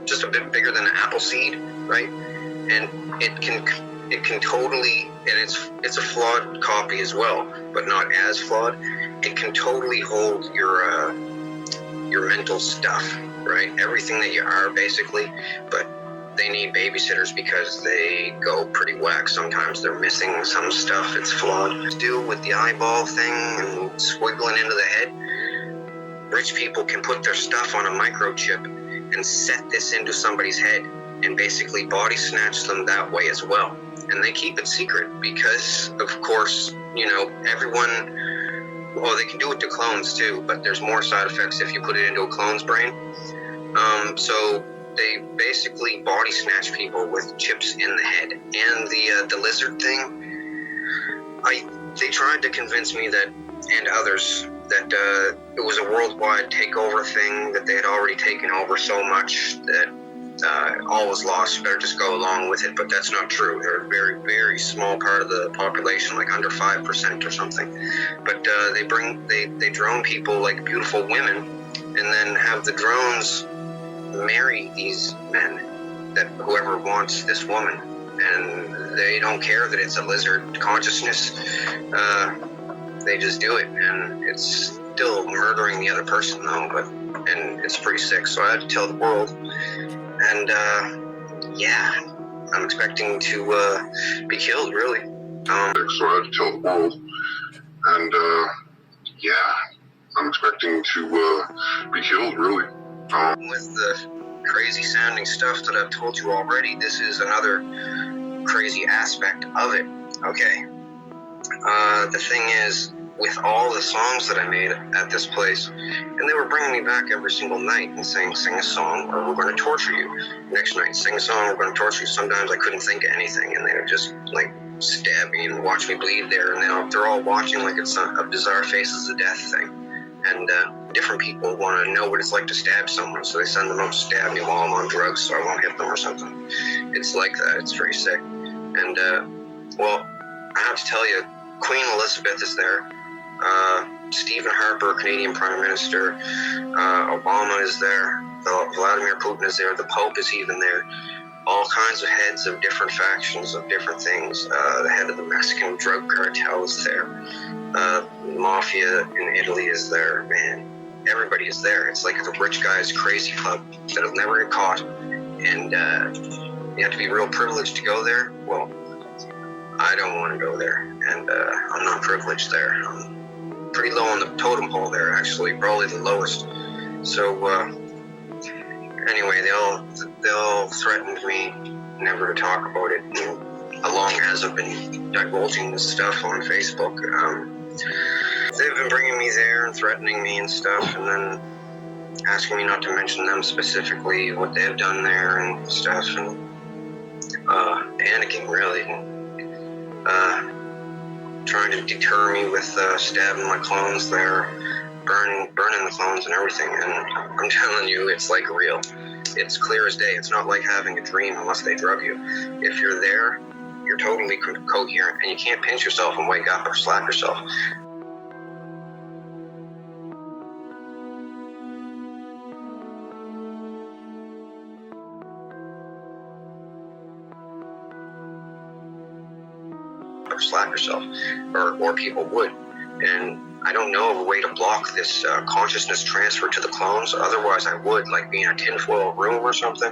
just a bit bigger than an apple seed, right? and it can totally, and it's a flawed copy as well, but not as flawed. It can totally hold your mental stuff, right? Everything that you are, basically, but they need babysitters because they go pretty whack. Sometimes they're missing some stuff. It's flawed. Deal with the eyeball thing and squiggling into the head. Rich people can put their stuff on a microchip and set this into somebody's head and basically body snatch them that way as well. And they keep it secret because, of course, you know, everyone, well, they can do it to clones too, but there's more side effects if you put it into a clone's brain. So they basically body snatch people with chips in the head. And the lizard thing, they tried to convince me that, and others, that it was a worldwide takeover thing, that they had already taken over so much that all was lost, better just go along with it. But that's not true. They're a very, very small part of the population, like under 5% or something. But they drone people like beautiful women, and then have the drones marry these men, that whoever wants this woman, and they don't care that it's a lizard consciousness. They just do it, and it's still murdering the other person though, and it's pretty sick. So I had to tell the world, and yeah, I'm expecting to be killed, really. So I had to tell the world, and yeah, I'm expecting to be killed, really. With the crazy sounding stuff that I've told you already, this is another crazy aspect of it. Okay. The thing is, with all the songs that I made at this place, and they were bringing me back every single night and saying, sing a song or we're going to torture you. Next night, sing a song, we're going to torture you. Sometimes I couldn't think of anything, and they would just like stab me and watch me bleed there. And they're all watching like it's a bizarre Faces of Death thing. And different people want to know what it's like to stab someone, so they send them up to stab me while I'm on drugs so I won't hit them or something. It's like that. It's very sick. And, well, I have to tell you, Queen Elizabeth is there. Stephen Harper, Canadian Prime Minister. Obama is there. Vladimir Putin is there. The Pope is even there. All kinds of heads of different factions of different things. The head of the Mexican drug cartel is there. Mafia in Italy is there. Man, everybody is there. It's like the rich guy's crazy club that'll never get caught. And you have to be real privileged to go there. Well, I don't want to go there, and I'm not privileged there. I'm pretty low on the totem pole there, actually, probably the lowest. So anyway, they all threatened me never to talk about it, and long as I've been divulging this stuff on Facebook. They've been bringing me there and threatening me and stuff, and then asking me not to mention them specifically, what they've done there and stuff, and panicking, really. Trying to deter me with stabbing my clones there, burning the clones and everything. And I'm telling you, it's like real. It's clear as day. It's not like having a dream unless they drug you. If you're there, you're totally coherent, and you can't pinch yourself and wake up or slap yourself. Or slap yourself, or people would. And I don't know of a way to block this consciousness transfer to the clones. Otherwise, I would, like be in a tinfoil room or something.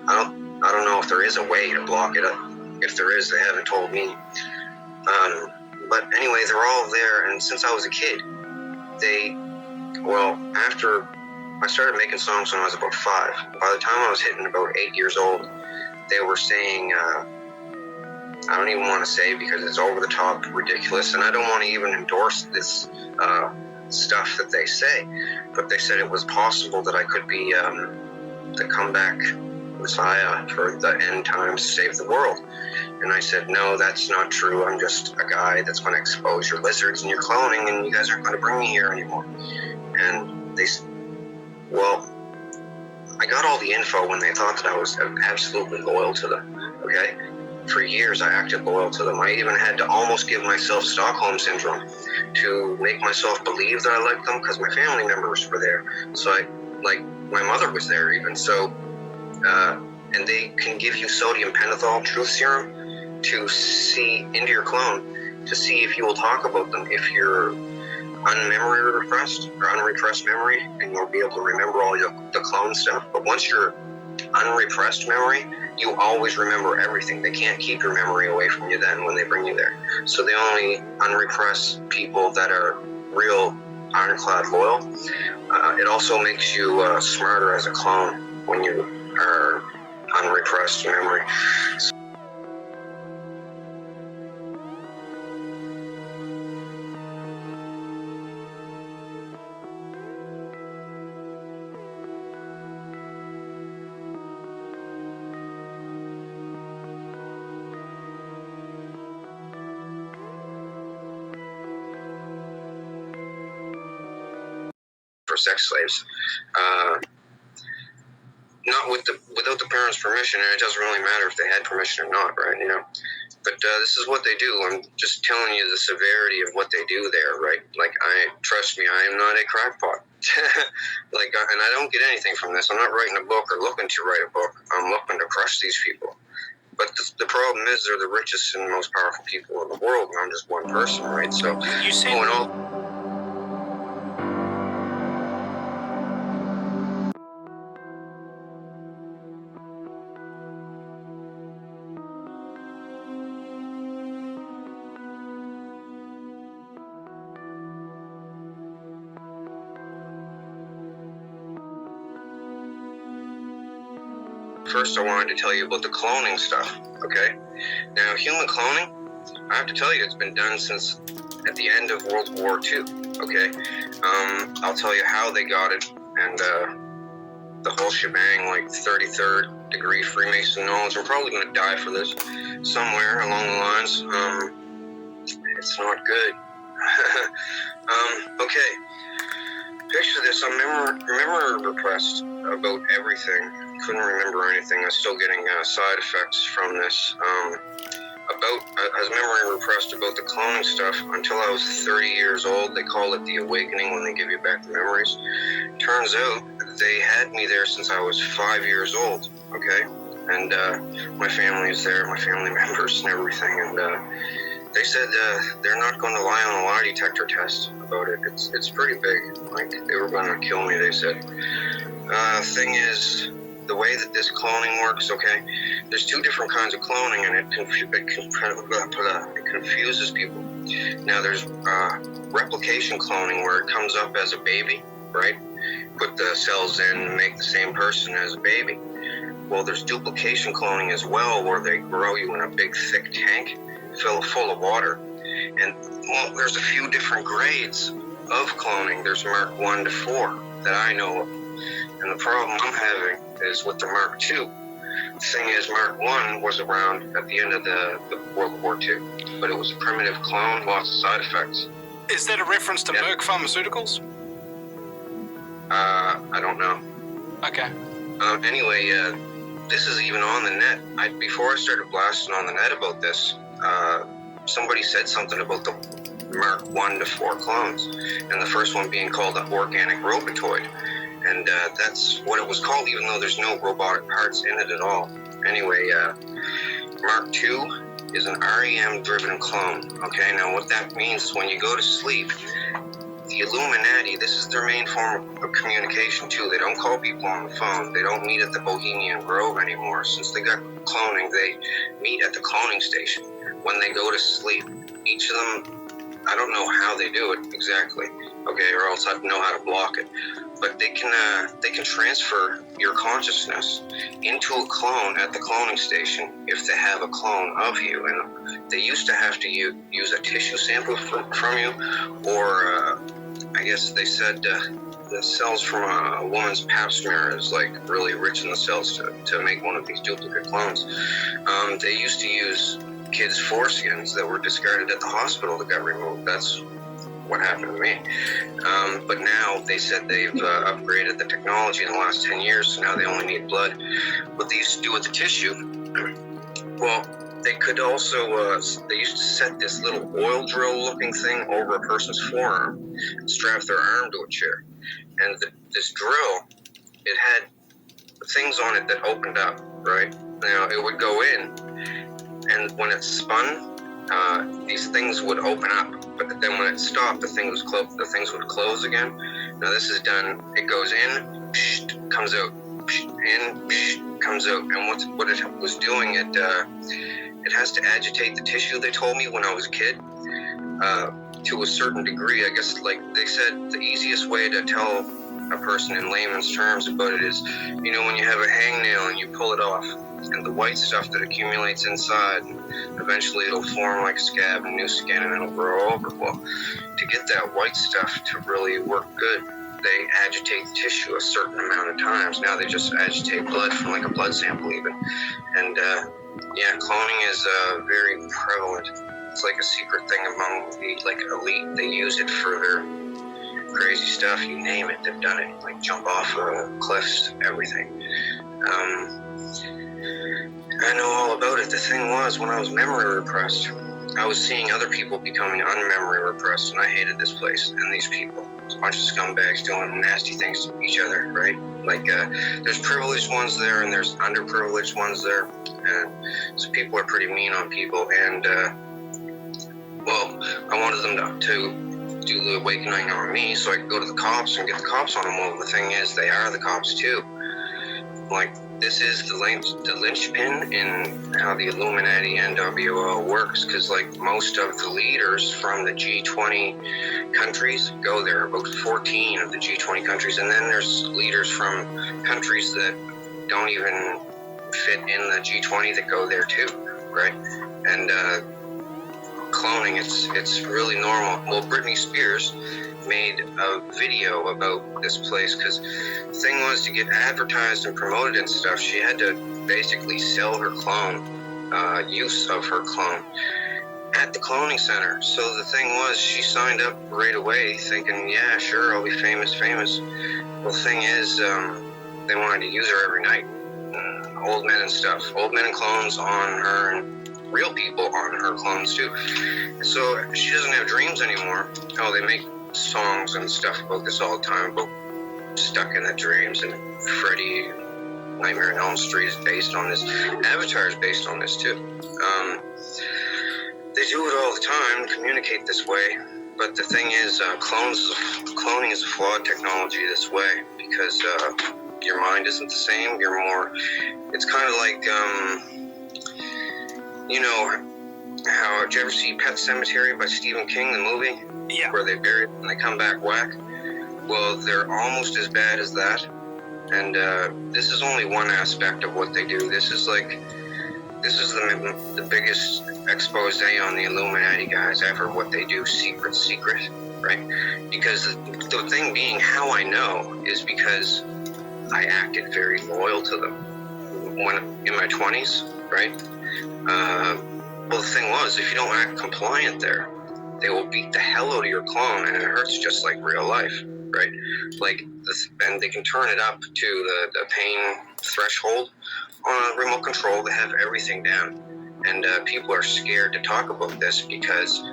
I don't know if there is a way to block it. If there is, they haven't told me. But anyway, they're all there, and since I was a kid, after I started making songs when I was about 5. By the time I was hitting about 8 years old, they were saying, I don't even want to say because it's over the top ridiculous, and I don't want to even endorse this stuff that they say, but they said it was possible that I could be the comeback Messiah for the end times to save the world. And I said, no, that's not true. I'm just a guy that's going to expose your lizards and your cloning, and you guys aren't going to bring me here anymore. And they said, well, I got all the info when they thought that I was absolutely loyal to them, okay? For years, I acted loyal to them. I even had to almost give myself Stockholm Syndrome to make myself believe that I liked them, because my family members were there. So my mother was there even. So and they can give you sodium pentothal truth serum to see into your clone, to see if you will talk about them, if you're unmemory repressed or unrepressed memory, and you'll be able to remember all the clone stuff. But once you're unrepressed memory, you always remember everything. They can't keep your memory away from you then when they bring you there. So they only unrepress people that are real ironclad loyal. It also makes you smarter as a clone when you are unrepressed memory. For sex slaves, not without the parents' permission, and it doesn't really matter if they had permission or not, right? But this is what they do. I'm just telling you the severity of what they do there, right? Like, trust me, I am not a crackpot. And I don't get anything from this. I'm not writing a book or looking to write a book. I'm looking to crush these people. But the problem is they're the richest and most powerful people in the world, and I'm just one person, right? So You said first, I wanted to tell you about the cloning stuff, okay? Now, human cloning, I have to tell you, it's been done since at the end of World War II, okay? I'll tell you how they got it, and the whole shebang, like 33rd degree Freemason knowledge. I'm probably going to die for this somewhere along the lines. It's not good. Okay. Picture this. I'm memory repressed about everything. Couldn't remember anything. I was still getting side effects from this. I was memory repressed about the cloning stuff until I was 30 years old. They call it the awakening when they give you back the memories. Turns out they had me there since I was 5 years old, okay? And my family is there, my family members and everything. And they said they're not going to lie on a lie detector test about it. It's pretty big. Like, they were going to kill me, they said. Thing is, the way that this cloning works, okay, there's two different kinds of cloning, and it confuses people. Now, there's replication cloning, where it comes up as a baby, right? Put the cells in, make the same person as a baby. Well, there's duplication cloning as well, where they grow you in a big, thick tank full of water. And, well, there's a few different grades of cloning. There's Mark 1 to 4 that I know of. And the problem I'm having is with the Mark II. The thing is, Mark 1 was around at the end of the World War II, but it was a primitive clone, lots of side effects. Is that a reference to Merck Pharmaceuticals? I don't know. Okay. Anyway, this is even on the net. Before I started blasting on the net about this, somebody said something about the Mark 1 to 4 clones, and the first one being called the organic robotoid. And that's what it was called, even though there's no robotic parts in it at all. Anyway, Mark II is an REM-driven clone. Okay, now what that means is when you go to sleep, the Illuminati, this is their main form of communication too. They don't call people on the phone. They don't meet at the Bohemian Grove anymore. Since they got cloning, they meet at the cloning station when they go to sleep. Each of them, I don't know how they do it exactly, okay, or else I'd know how to block it. But they can transfer your consciousness into a clone at the cloning station if they have a clone of you. And they used to have to use a tissue sample from you, or I guess they said the cells from a woman's pap smear is like really rich in the cells to make one of these duplicate clones. They used to use kids' foreskins that were discarded at the hospital that got removed. That's what happened to me. But now they said they've upgraded the technology in the last 10 years, so now they only need blood. What they used to do with the tissue, well, they could also, they used to set this little oil drill looking thing over a person's forearm and strap their arm to a chair. And this drill, it had things on it that opened up, right? Now, it would go in, and when it spun, these things would open up, but then when it stopped, the things would close again. Now, this is done, it goes in, comes out, in, comes out, and what it was doing, it has to agitate the tissue, they told me when I was a kid, to a certain degree. I guess, like they said, the easiest way to tell a person in layman's terms about it is, when you have a hangnail and you pull it off, and the white stuff that accumulates inside, eventually it'll form like a scab and new skin, and it'll grow over. Well, to get that white stuff to really work good, they agitate the tissue a certain amount of times. Now they just agitate blood from like a blood sample even. And cloning is very prevalent. It's like a secret thing among the elite. They use it for their crazy stuff. You name it, they've done it. Like jump off cliffs, everything. I know all about it. The thing was, when I was memory repressed, I was seeing other people becoming unmemory repressed, and I hated this place and these people. There's a bunch of scumbags doing nasty things to each other, right? Like, there's privileged ones there, and there's underprivileged ones there, and so people are pretty mean on people, and, I wanted them to do the awakening on me so I could go to the cops and get the cops on them. Well, the thing is, they are the cops, too. Like, this is the linchpin in how the Illuminati NWO works, because like most of the leaders from the G20 countries go there, about 14 of the G20 countries, and then there's leaders from countries that don't even fit in the G20 that go there too, right? And cloning, it's really normal. Well, Britney Spears made a video about this place, because the thing was, to get advertised and promoted and stuff, she had to basically sell her clone, use of her clone at the cloning center. So the thing was, she signed up right away thinking, yeah, sure, I'll be famous. Well, the thing is, they wanted to use her every night. Old men and stuff, old men and clones on her, and real people on her clones too. So she doesn't have dreams anymore. Oh, they make songs and stuff about this all the time, about stuck in the dreams, and Freddy, Nightmare on Elm Street is based on this. Avatar is based on this too. They do it all the time, communicate this way, but the thing is, cloning is a flawed technology this way, because your mind isn't the same, it's kind of like, how, did you ever see Pet Sematary by Stephen King, the movie? Yeah. Where they bury it and they come back whack? Well, they're almost as bad as that. And this is only one aspect of what they do. This is the biggest expose on the Illuminati guys ever, what they do, secret, right? Because the thing being, how I know is because I acted very loyal to them when in my 20s, right? Well, the thing was, if you don't act compliant there, they will beat the hell out of your clone, and it hurts just like real life, right? Like this, and they can turn it up to the pain threshold on a remote control. They have everything down, and people are scared to talk about this because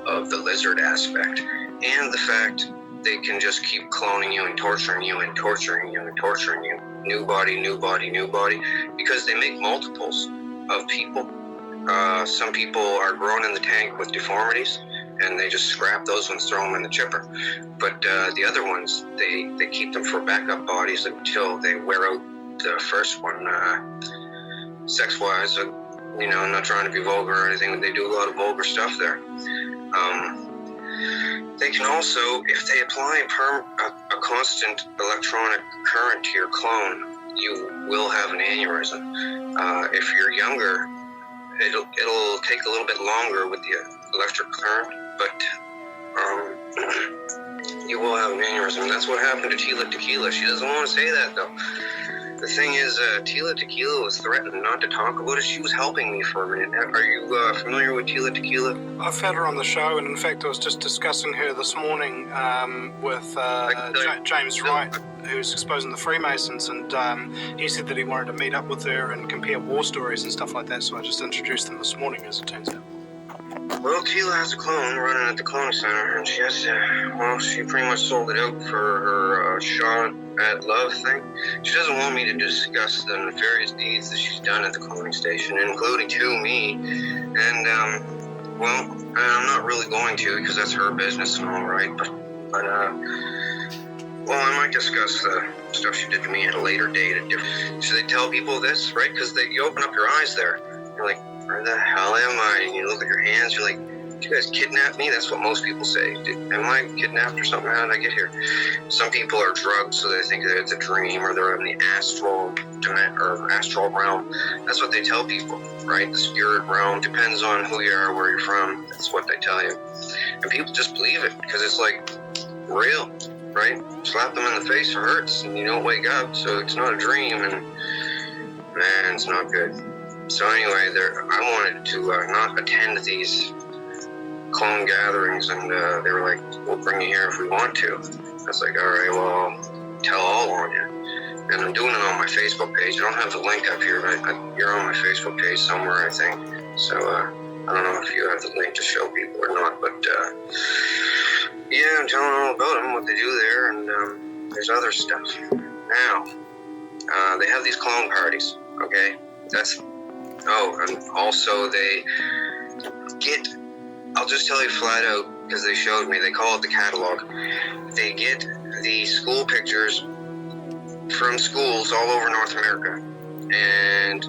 of the lizard aspect and the fact they can just keep cloning you and torturing you and torturing you and torturing you. New body, because they make multiples of people. Some people are grown in the tank with deformities, and they just scrap those ones, throw them in the chipper. But the other ones, they keep them for backup bodies until they wear out the first one. Sex-wise, I'm not trying to be vulgar or anything, but they do a lot of vulgar stuff there. They can also, if they apply a constant electronic current to your clone, you will have an aneurysm. If you're younger, it'll take a little bit longer with the electric current, but you will have an aneurysm. That's what happened to Tila Tequila. She doesn't want to say that, though. The thing is, Tila Tequila was threatened not to talk about it. She was helping me for a minute. Are you familiar with Tila Tequila? I've had her on the show, and in fact, I was just discussing her this morning with James Wright, who's exposing the Freemasons, and he said that he wanted to meet up with her and compare war stories and stuff like that, so I just introduced them this morning, as it turns out. Well, Tila has a clone running at the cloning center, and she pretty much sold it out for her shot at love thing. She doesn't want me to discuss the nefarious deeds that she's done at the cloning station, including to me. And, well, I'm not really going to because that's her business and all, right? But well, I might discuss the stuff she did to me at a later date. Should they tell people this, right? Because you open up your eyes there. You're like, where the hell am I? And you look at your hands, you're like, did you guys kidnap me? That's what most people say. Am I kidnapped or something? How did I get here? Some people are drugged, so they think that it's a dream, or they're in the astral realm. That's what they tell people, right? The spirit realm depends on who you are, where you're from. That's what they tell you. And people just believe it because it's like real, right? Slap them in the face, it hurts, and you don't wake up, so it's not a dream, and man, it's not good. So anyway, I wanted to not attend these clone gatherings, and they were like, we'll bring you here if we want to. I was like, all right, well, I'll tell all on you. And I'm doing it on my Facebook page. I don't have the link up here, but you're on my Facebook page somewhere, I think. So I don't know if you have the link to show people or not, but yeah, I'm telling all about them, what they do there, and there's other stuff. Now, they have these clone parties, okay? And also they get, I'll just tell you flat out, because they showed me, they call it the catalog. They get the school pictures from schools all over North America, and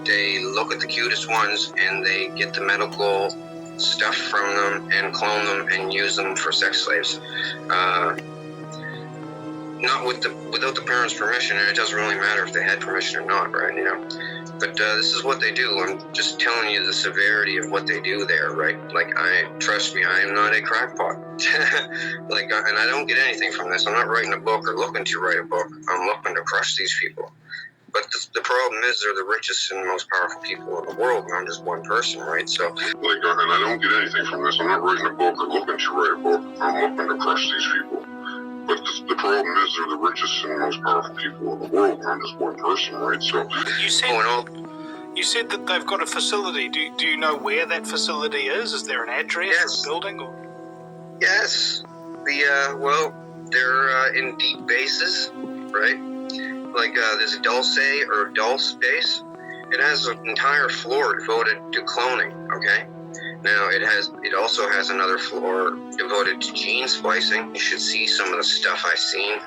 they look at the cutest ones, and they get the medical stuff from them and clone them and use them for sex slaves. Not without the parents' permission, and it doesn't really matter if they had permission or not, right? You know. But this is what they do. I'm just telling you the severity of what they do there, right? Like, trust me, I am not a crackpot. And I don't get anything from this. I'm not writing a book or looking to write a book. I'm looking to crush these people. But the problem is they're the richest and most powerful people in the world, and I'm just one person, right? So, and I don't get anything from this. I'm not writing a book or looking to write a book. I'm looking to crush these people. But the problem is they're the richest and most powerful people in the world, and I'm just one person, right? So, You said that they've got a facility. Do you know where that facility is? Is there an address or a building? Or? Yes. They're in deep bases, right? Like this Dulce base. It has an entire floor devoted to cloning, okay? Now, it also has another floor devoted to gene splicing. You should see some of the stuff I've seen.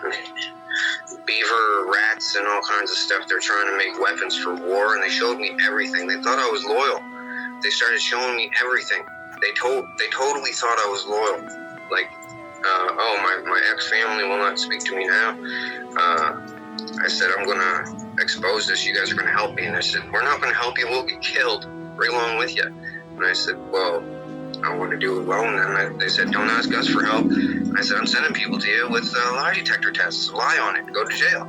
Beaver, rats, and all kinds of stuff. They're trying to make weapons for war, and they showed me everything. They thought I was loyal. They started showing me everything. They totally thought I was loyal. Like, my ex-family will not speak to me now. I said, I'm going to expose this. You guys are going to help me. And I said, we're not going to help you. We'll get killed right along with you. And I said, well, I want to do it alone. And they said, don't ask us for help. I said, I'm sending people to you with lie detector tests. Lie on it. Go to jail.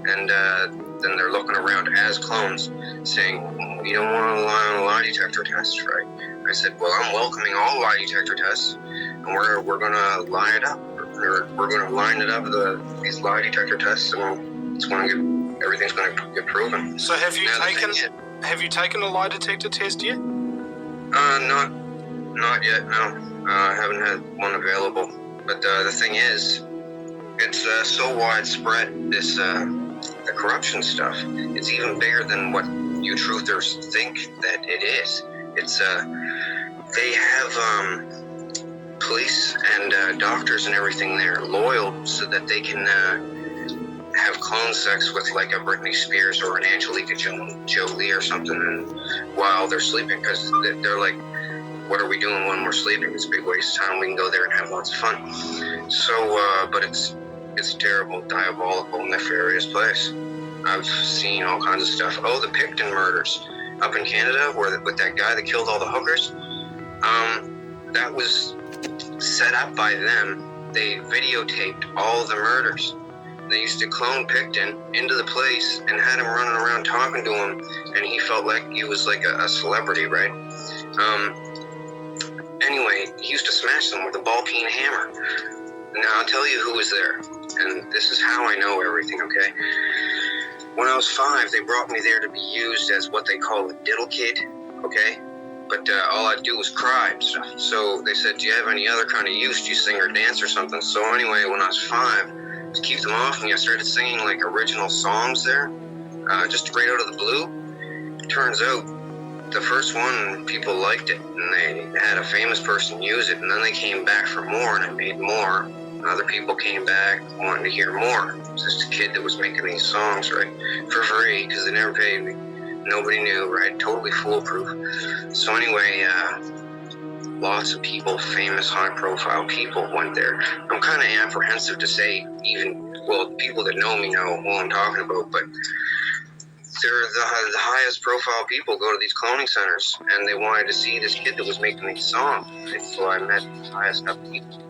And then they're looking around as clones saying, you don't want to lie on a lie detector test, right? I said, well, I'm welcoming all lie detector tests, and we're going to line it up. We're going to line it up, these lie detector tests, and everything's going to get proven. So have you taken a lie detector test yet? Not yet, no. I haven't had one available. But the thing is, it's so widespread, the corruption stuff. It's even bigger than what you truthers think that it is. It's they have police and doctors and everything there loyal so that they can have clone sex with like a Britney Spears or an Angelica Jolie or something, and while they're sleeping, because they're like, what are we doing when we're sleeping? It's a big waste of time. We can go there and have lots of fun. So, but it's a terrible, diabolical, nefarious place. I've seen all kinds of stuff. Oh, the Picton murders up in Canada, with that guy that killed all the hookers. That was set up by them. They videotaped all the murders. They used to clone Picton into the place and had him running around talking to him, and he felt like he was like a celebrity, right? Anyway, he used to smash them with a ball-peen hammer. Now, I'll tell you who was there, and this is how I know everything, okay? When I was 5, they brought me there to be used as what they call a diddle kid, okay? But all I'd do was cry and stuff. So they said, do you have any other kind of use? Do you sing or dance or something? So anyway, when I was 5, to keep them off me, I started singing like original songs there, just right out of the blue. Turns out the first one, people liked it, and they had a famous person use it, and then they came back for more, and I made more. And other people came back wanting to hear more. It was just a kid that was making these songs, right, for free, because they never paid me. Nobody knew, right? Totally foolproof. So anyway, lots of people, famous, high-profile people went there. I'm kind of apprehensive to say people that know me know who I'm talking about, but they're the highest profile people go to these cloning centers, and they wanted to see this kid that was making these songs. And so I met the highest up people.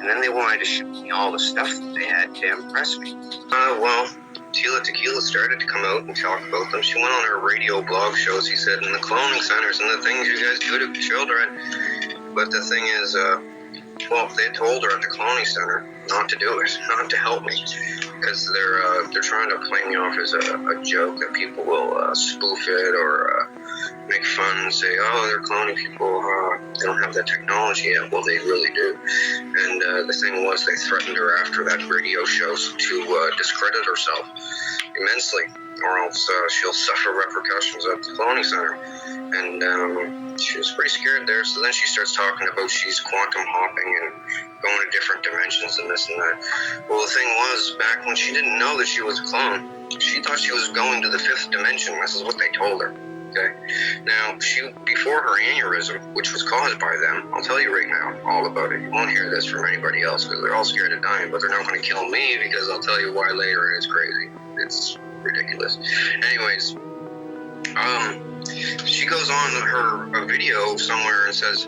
And then they wanted to show me all the stuff that they had to impress me. Tila Tequila started to come out and talk about them. She went on her radio blog shows, he said, in the cloning centers and the things you guys do to children. But the thing is, they told her at the cloning center not to do it, not to help me, because they're trying to play me off as a joke that people will spoof it or make fun and say, oh, they're cloning people, they don't have that technology yet. Well, they really do. And the thing was, they threatened her after that radio show to discredit herself immensely, or else she'll suffer repercussions at the cloning center. And she was pretty scared there. So then she starts talking about she's quantum hopping and going to different dimensions and this and that. Well, the thing was, back when she didn't know that she was a clone, she thought she was going to the 5th dimension. This is what they told her. Okay. Now, before her aneurysm, which was caused by them, I'll tell you right now all about it. You won't hear this from anybody else because they're all scared of dying, but they're not going to kill me because I'll tell you why later, and it's crazy. It's ridiculous. Anyways, she goes on her video somewhere and says,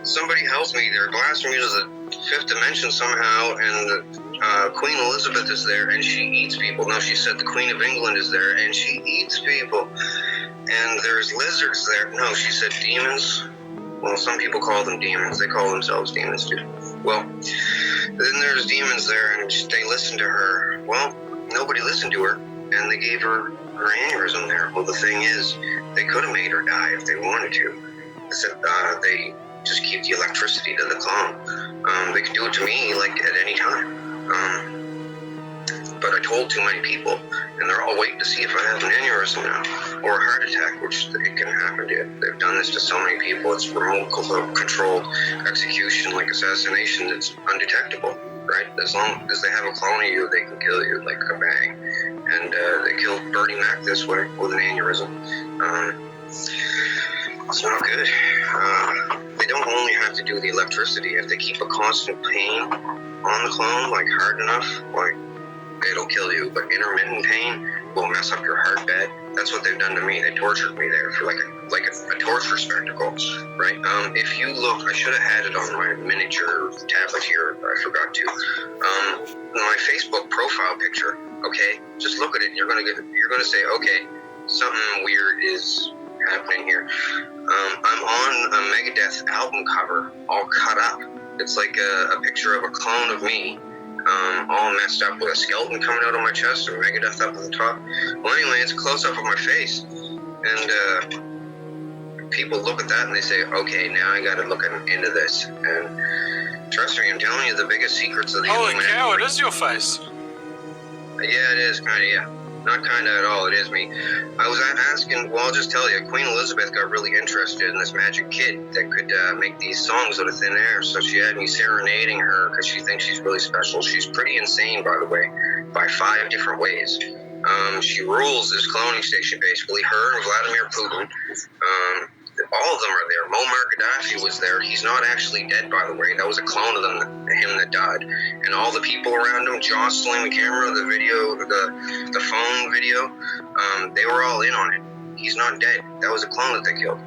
somebody help me, they're blasting me to the 5th dimension somehow, and Queen Elizabeth is there, and she eats people. No, she said the Queen of England is there, and she eats people. And there's lizards there. No, she said demons. Well, some people call them demons. They call themselves demons too. Well, then there's demons there, and they listen to her. Well, nobody listened to her, and they gave her aneurysm there. Well, the thing is, they could have made her die if they wanted to. Except they just keep the electricity to the clone. They can do it to me, like, at any time. But I told too many people, and they're all waiting to see if I have an aneurysm now, or a heart attack, which it can happen to. They've done this to so many people. It's remote controlled execution, like assassination. It's undetectable, right? As long as they have a clone of you, they can kill you, like a bang. And they killed Bernie Mac this way with an aneurysm. It's not good. They don't only have to do the electricity. If they keep a constant pain on the clone, like hard enough, like, it'll kill you. But intermittent pain will mess up your heart bed. That's what they've done to me. They tortured me there for like a torture spectacle, right? If you look, I should have had it on my miniature tablet here. I forgot to. My Facebook profile picture. Okay, just look at it. You're gonna say, okay, something weird is happening here. I'm on a Megadeth album cover, all cut up. It's like a picture of a clone of me, all messed up with a skeleton coming out of my chest and Megadeth up at the top. Well, anyway, it's a close-up of my face. And people look at that and they say, okay, now I got to look into this. And trust me, I'm telling you the biggest secrets of the Holy Illuminati. cow, it is your face. Yeah, it is, kind of, yeah. Not kind of at all, it is me. I was asking, well, I'll just tell you, Queen Elizabeth got really interested in this magic kid that could make these songs out of thin air, so she had me serenading her because she thinks she's really special. She's pretty insane, by the way, by 5 different ways. She rules this cloning station, basically. Her and Vladimir Putin. All of them are there. Muammar Gaddafi was there. He's not actually dead, by the way. That was a clone of him that died. And all the people around him jostling the camera, the video, the phone video, they were all in on it. He's not dead. That was a clone that they killed.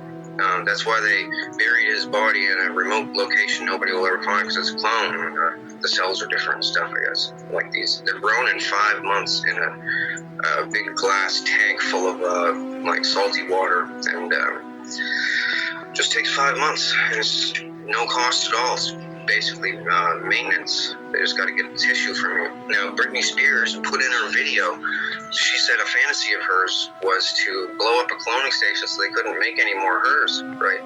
That's why they buried his body in a remote location nobody will ever find, because it's a clone. The cells are different and stuff, I guess. Like these, they're grown in 5 months in a big glass tank full of like salty water, and just takes 5 months. And it's no cost at all. It's basically maintenance. They just got to get the tissue from you. Now, Britney Spears put in her video, she said a fantasy of hers was to blow up a cloning station so they couldn't make any more hers, right?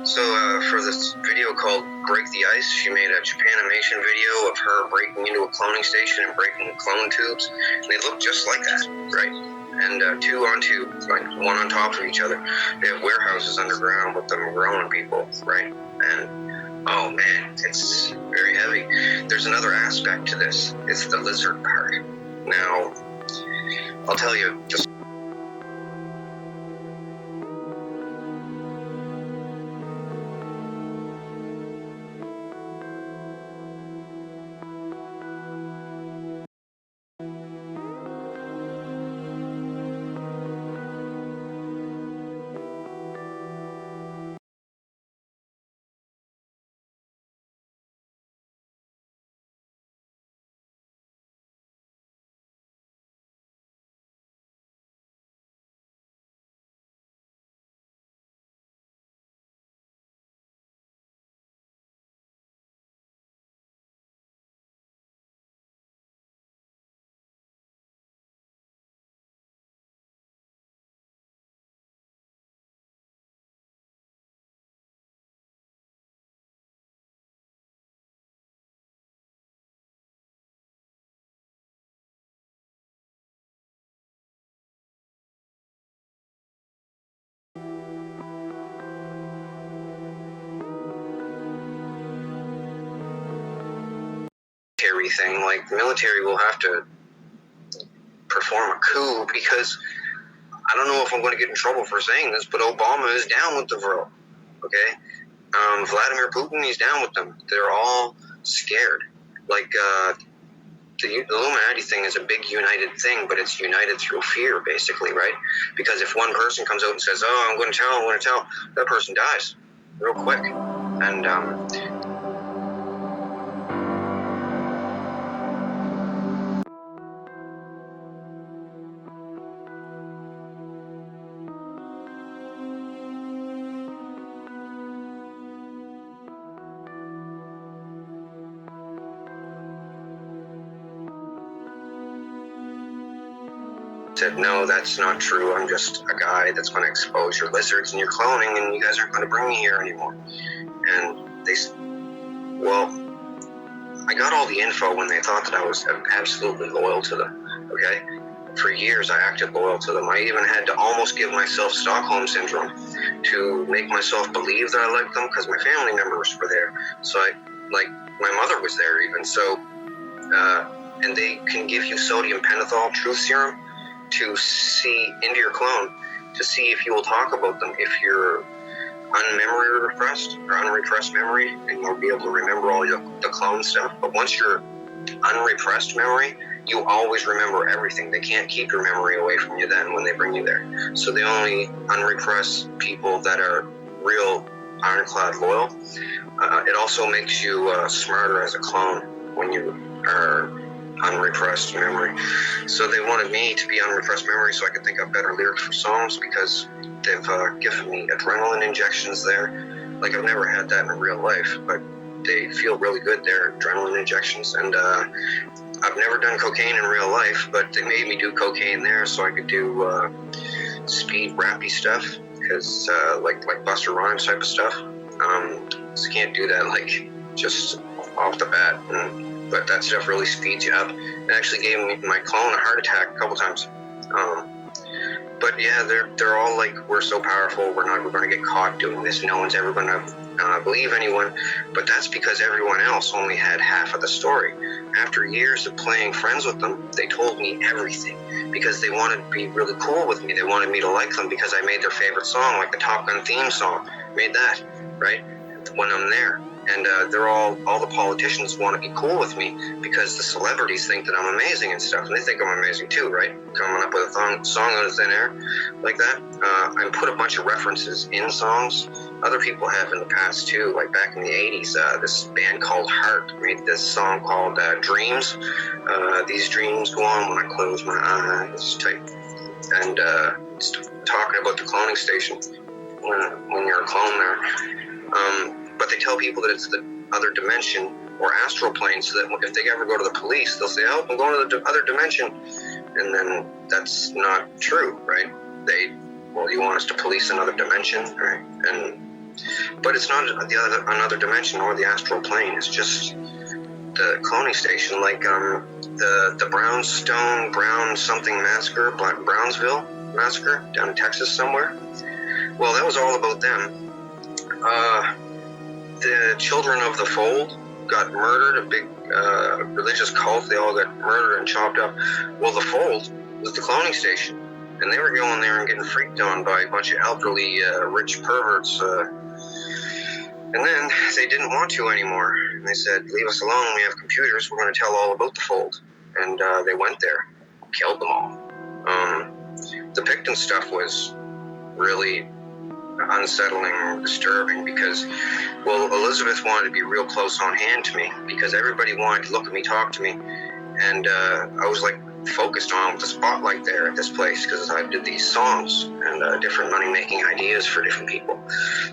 So for this video called Break the Ice, she made a Japanimation video of her breaking into a cloning station and breaking clone tubes. And they look just like that, right? And two on two, like one on top of each other. They have warehouses underground with them growing people, right? And oh man, it's very heavy. There's another aspect to this. It's the lizard part. Now, I'll tell you, just thing, like the military will have to perform a coup because I don't know if I'm going to get in trouble for saying this, but Obama is down with the Vril, okay? Vladimir Putin, he's down with them. They're all scared. Like, the Illuminati thing is a big united thing, but it's united through fear, basically, right? Because if one person comes out and says, oh, I'm going to tell, that person dies real quick. And, said, no, that's not true. I'm just a guy that's going to expose your lizards and your cloning, and you guys aren't going to bring me here anymore. And they said, well, I got all the info when they thought that I was absolutely loyal to them, okay? For years, I acted loyal to them. I even had to almost give myself Stockholm Syndrome to make myself believe that I liked them because my family members were there. So my mother was there even. So, and they can give you sodium pentothal truth serum to see into your clone, to see if you will talk about them, if you're unmemory repressed or unrepressed memory, and you'll be able to remember all the clone stuff. But once you're unrepressed memory, you always remember everything. They can't keep your memory away from you then when they bring you there. So they only unrepress people that are real ironclad loyal. It also makes you smarter as a clone when you are unrepressed memory. So they wanted me to be unrepressed memory so I could think of better lyrics for songs, because they've given me adrenaline injections there. Like, I've never had that in real life, but they feel really good. They're adrenaline injections. And I've never done cocaine in real life, but they made me do cocaine there so I could do speed rappy stuff, because like Busta Rhymes type of stuff. So you can't do that like just off the bat. But that stuff really speeds you up. It actually gave my clone a heart attack a couple times. But yeah, they're all like, we're so powerful, we're going to get caught doing this, no one's ever going to believe anyone. But that's because everyone else only had half of the story. After years of playing friends with them, they told me everything because they wanted to be really cool with me. They wanted me to like them because I made their favorite song, like the Top Gun theme song. Made that, right? When I'm there. And they're all the politicians want to be cool with me because the celebrities think that I'm amazing and stuff. And they think I'm amazing too, right? Coming up with a song out of thin air like that. I put a bunch of references in songs. Other people have in the past too, like back in the 80s. This band called Heart made this song called Dreams. These dreams go on when I close my eyes type. And it's talking about the cloning station when you're a clone there. But they tell people that it's the other dimension or astral plane, so that if they ever go to the police, they'll say, "Oh, I'm going to the other dimension," and then that's not true, right? You want us to police another dimension, right? But it's not another dimension or the astral plane. It's just the cloning station, like the Brown something massacre, Brownsville massacre down in Texas somewhere. Well, that was all about them. The children of the fold got murdered, a big religious cult. They all got murdered and chopped up. Well, the fold was the cloning station, and they were going there and getting freaked on by a bunch of elderly, rich perverts. And then they didn't want to anymore. And they said, "Leave us alone. We have computers. We're going to tell all about the fold." And they went there, killed them all. The Picton stuff was really unsettling and disturbing because, well, Elizabeth wanted to be real close on hand to me because everybody wanted to look at me, talk to me. And I was like focused on with the spotlight there at this place because I did these songs and different money-making ideas for different people.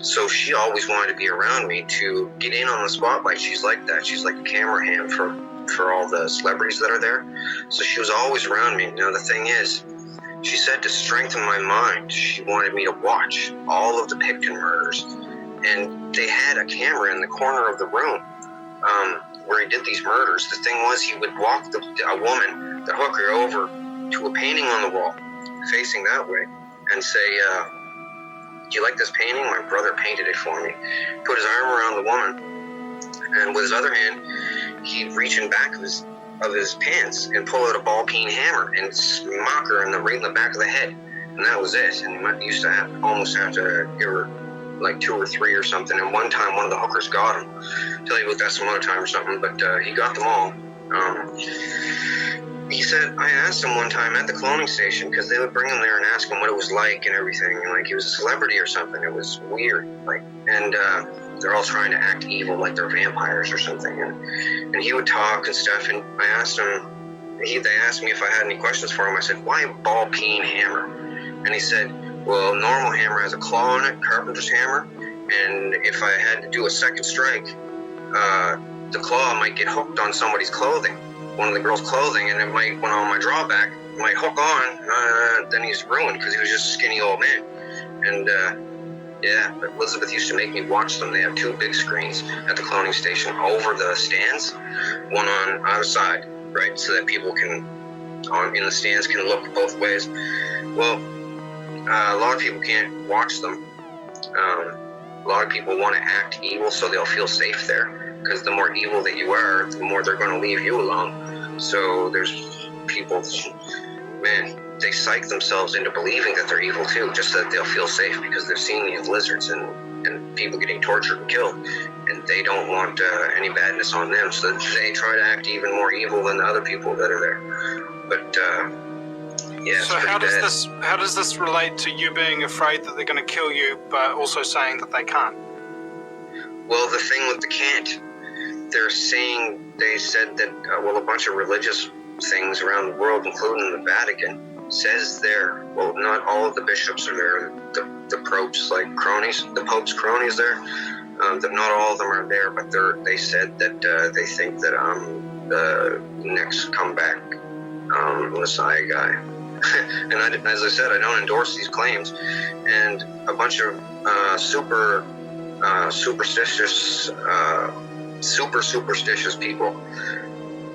So she always wanted to be around me to get in on the spotlight. She's like that. She's like a camera hand for all the celebrities that are there. So she was always around me. Now, the thing is, she said to strengthen my mind, she wanted me to watch all of the Picton murders. And they had a camera in the corner of the room where he did these murders. The thing was, he would walk a woman, the hooker, over to a painting on the wall, facing that way, and say, "Do you like this painting? My brother painted it for me." Put his arm around the woman, and with his other hand, he'd reach in back of his pants and pull out a ball-peen hammer and smack her right in the back of the head. And that was it. And he used to almost have to give her like 2 or 3 or something. And one time, one of the hookers got him. I'll tell you about that some other time or something, but he got them all. He said, I asked him one time at the cloning station, because they would bring him there and ask him what it was like and everything, and like he was a celebrity or something. It was weird, and they're all trying to act evil, like they're vampires or something. And he would talk and stuff, and I asked him, they asked me if I had any questions for him. I said, why a ball-peen hammer? And he said, well, normal hammer has a claw on it, carpenter's hammer, and if I had to do a second strike, the claw might get hooked on somebody's clothing, one of the girls' clothing, and it might, when on my drawback, it might hook on, then he's ruined because he was just a skinny old man. And yeah, but Elizabeth used to make me watch them. They have 2 big screens at the cloning station over the stands, one on either side, right, so that people in the stands can look both ways. Well, a lot of people can't watch them. A lot of people want to act evil so they'll feel safe there, because the more evil that you are, the more they're going to leave you alone. So there's people, man, they psych themselves into believing that they're evil too, just so that they'll feel safe, because they've seen these lizards and people getting tortured and killed, and they don't want any badness on them, so they try to act even more evil than the other people that are there. But yeah. So how does this relate to you being afraid that they're going to kill you, but also saying that they can't? Well, the thing with the can't, they said that a bunch of religious things around the world, including the Vatican, says there. Well, not all of the bishops are there. The popes, like cronies, the Pope's cronies there. That not all of them are there, but they said that they think that I'm the next comeback Messiah guy. And as I said, I don't endorse these claims. And a bunch of super superstitious people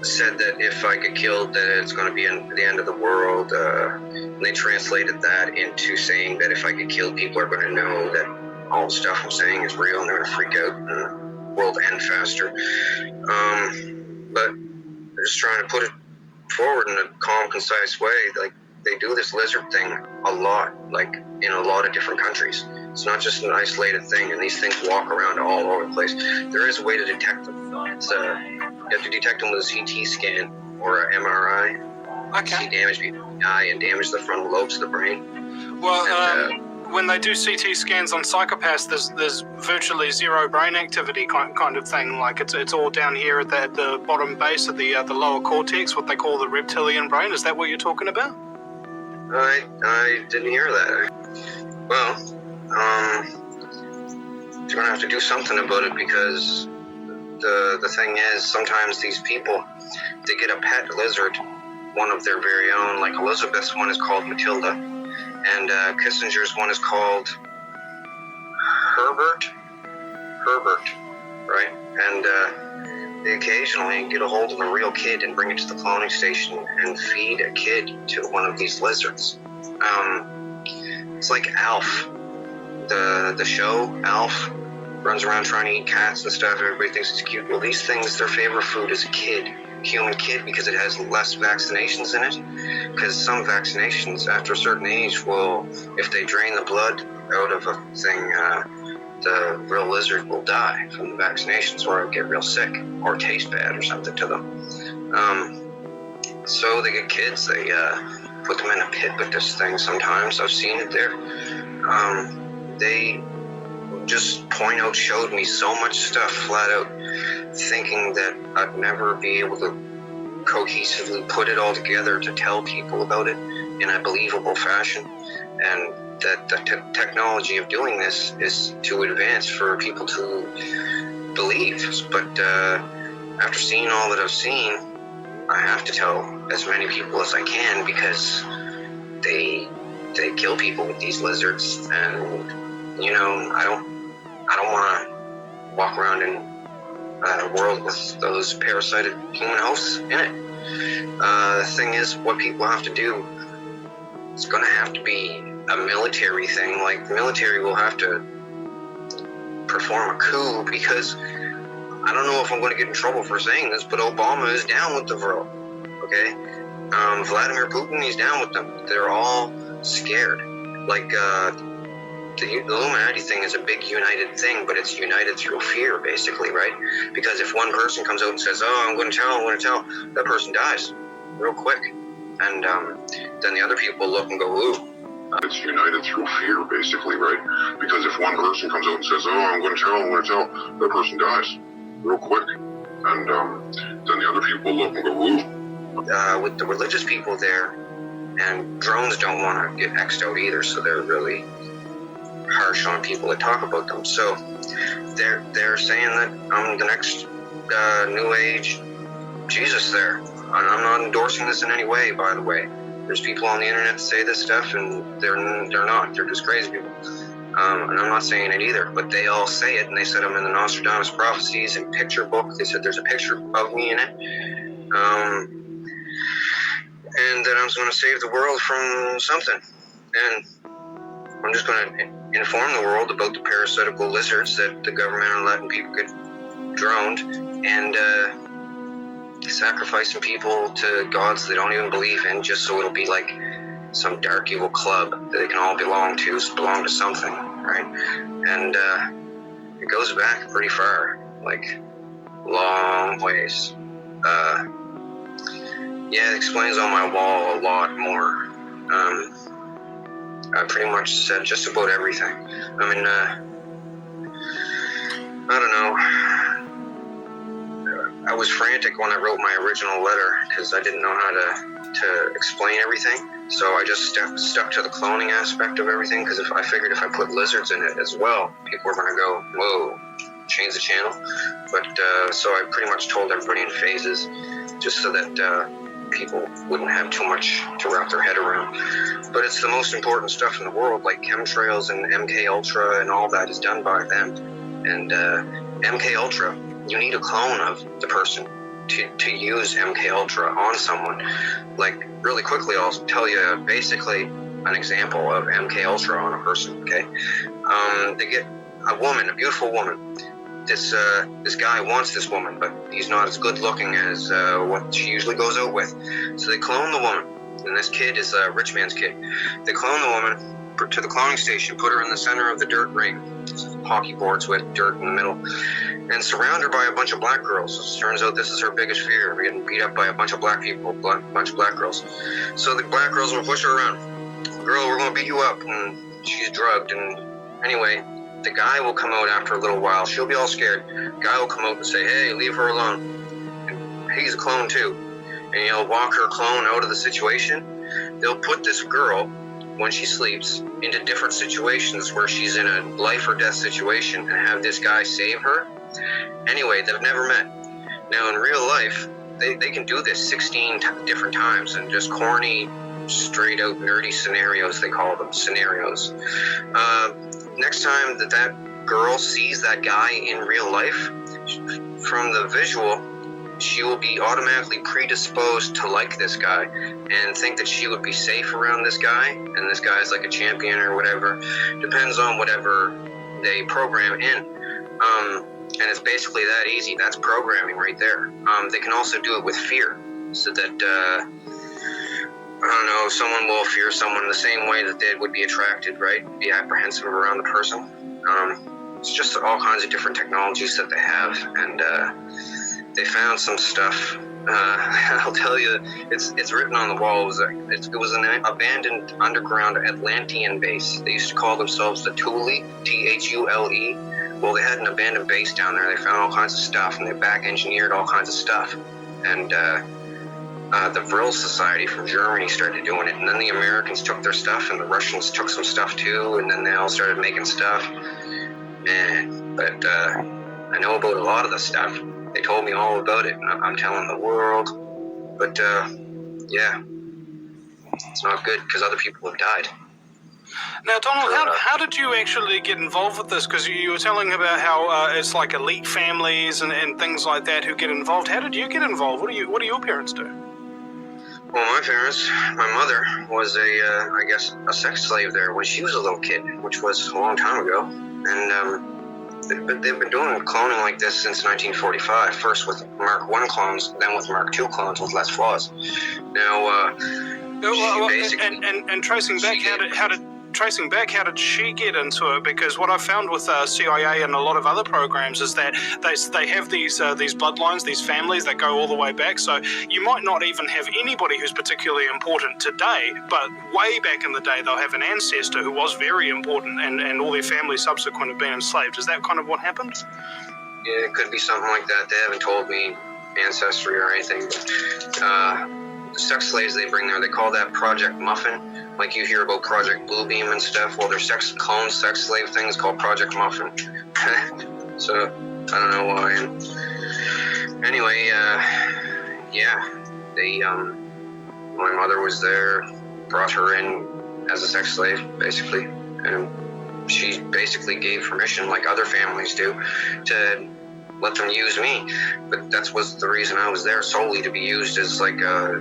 said that if I get killed, that it's going to be the end of the world. And they translated that into saying that if I get killed, people are going to know that all the stuff I'm saying is real, and they're going to freak out and the world end faster. But they're just trying to put it forward in a calm, concise way. Like, they do this lizard thing a lot, like in a lot of different countries. It's not just an isolated thing, and these things walk around all over the place. There is a way to detect them. You have to detect them with a CT scan or an MRI. Okay. See damage in the eye and damage the frontal lobes of the brain. Well, when they do CT scans on psychopaths, there's virtually zero brain activity kind of thing. Like it's all down here at the bottom base of the lower cortex, what they call the reptilian brain. Is that what you're talking about? I didn't hear that. Well, they're gonna have to do something about it, because the thing is, sometimes these people, they get a pet lizard, one of their very own. Like Elizabeth's one is called Matilda, and Kissinger's one is called Herbert, right? And they occasionally get a hold of a real kid and bring it to the cloning station and feed a kid to one of these lizards. It's like Alf, the show Alf, runs around trying to eat cats and stuff. Everybody thinks it's cute. Well, these things, their favorite food is a human kid, because it has less vaccinations in it. Because some vaccinations, after a certain age, will, if they drain the blood out of a thing, the real lizard will die from the vaccinations, or it'll get real sick, or taste bad, or something to them. So they get kids, they put them in a pit with this thing sometimes. I've seen it there. They just showed me so much stuff flat out, thinking that I'd never be able to cohesively put it all together to tell people about it in a believable fashion, and that the technology of doing this is to advance for people to believe. But after seeing all that I've seen, I have to tell as many people as I can, because they kill people with these lizards, and you know, I don't want to walk around in a world with those parasited human hosts in it. The thing is, what people have to do, it's going to have to be a military thing. Like, the military will have to perform a coup, because I don't know if I'm going to get in trouble for saying this, but Obama is down with the Vril, okay? Vladimir Putin, he's down with them. They're all scared. Like, the Illuminati thing is a big united thing, but it's united through fear, basically, right? Because if one person comes out and says, oh, I'm going to tell, that person dies real quick. And then the other people look and go, ooh. It's united through fear, basically, right? Because if one person comes out and says, oh, I'm going to tell, that person dies real quick. And then the other people look and go, ooh. With the religious people there, and drones don't want to get X'd out either, so they're really harsh on people that talk about them. So they're saying that I'm the next New Age Jesus there. And I'm not endorsing this in any way, by the way. There's people on the internet that say this stuff, and they're not. They're just crazy people. And I'm not saying it either, but they all say it, and they said I'm in the Nostradamus prophecies and picture book. They said there's a picture of me in it. And that I was going to save the world from something. And I'm just going to inform the world about the parasitical lizards that the government are letting people get droned, and sacrificing people to gods they don't even believe in, just so it'll be like some dark evil club that they can all belong to something, right? And it goes back pretty far, like long ways. Yeah, it explains on my wall a lot more. I pretty much said just about everything. I mean, I don't know. I was frantic when I wrote my original letter, because I didn't know how to explain everything. So I just stuck to the cloning aspect of everything, because I figured if I put lizards in it as well, people were going to go, whoa, change the channel. But so I pretty much told everybody in phases, just so that people wouldn't have too much to wrap their head around. But it's the most important stuff in the world, like chemtrails and MK Ultra and all that is done by them. And MK Ultra, you need a clone of the person to use MK Ultra on someone. Like, really quickly, I'll tell you basically an example of MK Ultra on a person, okay? They get a woman, a beautiful woman. This guy wants this woman, but he's not as good looking as what she usually goes out with. So they clone the woman, and this kid is a rich man's kid. They clone the woman to the cloning station, put her in the center of the dirt ring, hockey boards with dirt in the middle, and surround her by a bunch of black girls. It turns out this is her biggest fear, getting beat up by a bunch of black people, bunch of black girls. So the black girls will push her around. Girl, we're going to beat you up, and she's drugged. And anyway, the guy will come out after a little while. She'll be all scared. The guy will come out and say, hey, leave her alone. And he's a clone too. And he'll walk her clone out of the situation. They'll put this girl when she sleeps into different situations where she's in a life or death situation and have this guy save her. Anyway, they've never met. Now, in real life, they can do this 16 different times in just corny, straight out nerdy scenarios, they call them scenarios. Next time that girl sees that guy in real life, from the visual, she will be automatically predisposed to like this guy and think that she would be safe around this guy, and this guy is like a champion or whatever. Depends on whatever they program in. And it's basically that easy. That's programming right there. They can also do it with fear, so that I don't know, someone will fear someone the same way that they would be attracted, right? Be apprehensive around the person. It's just all kinds of different technologies that they have, and they found some stuff. I'll tell you, it's written on the wall. It was an abandoned underground Atlantean base. They used to call themselves the Thule, Thule. Well, they had an abandoned base down there. They found all kinds of stuff, and they back-engineered all kinds of stuff. And the Vril Society from Germany started doing it, and then the Americans took their stuff, and the Russians took some stuff too, and then they all started making stuff. But I know about a lot of the stuff. They told me all about it, and I'm telling the world. But yeah, it's not good because other people have died. Now, Donald, how did you actually get involved with this? Because you were telling about how it's like elite families and things like that who get involved. How did you get involved? What do your parents do? Well, my parents, my mother was I guess, a sex slave there when she was a little kid, which was a long time ago. And they've been doing cloning like this since 1945. First with Mark I clones, then with Mark II clones with less flaws. Now, tracing back, how did she get into it? Because what I found with CIA and a lot of other programs is that they have these bloodlines, these families that go all the way back. So you might not even have anybody who's particularly important today, but way back in the day they'll have an ancestor who was very important, and all their families subsequent have been enslaved. Is that kind of what happened? Yeah, it could be something like that. They haven't told me ancestry or anything. But, the sex slaves they bring there, they call that Project Muffin. Like you hear about Project Bluebeam and stuff. Well, their sex slave thing is called Project Muffin. So, I don't know why. Anyway, yeah, they, my mother was there, brought her in as a sex slave, basically. And she basically gave permission, like other families do, to let them use me. But that was the reason I was there, solely to be used as like a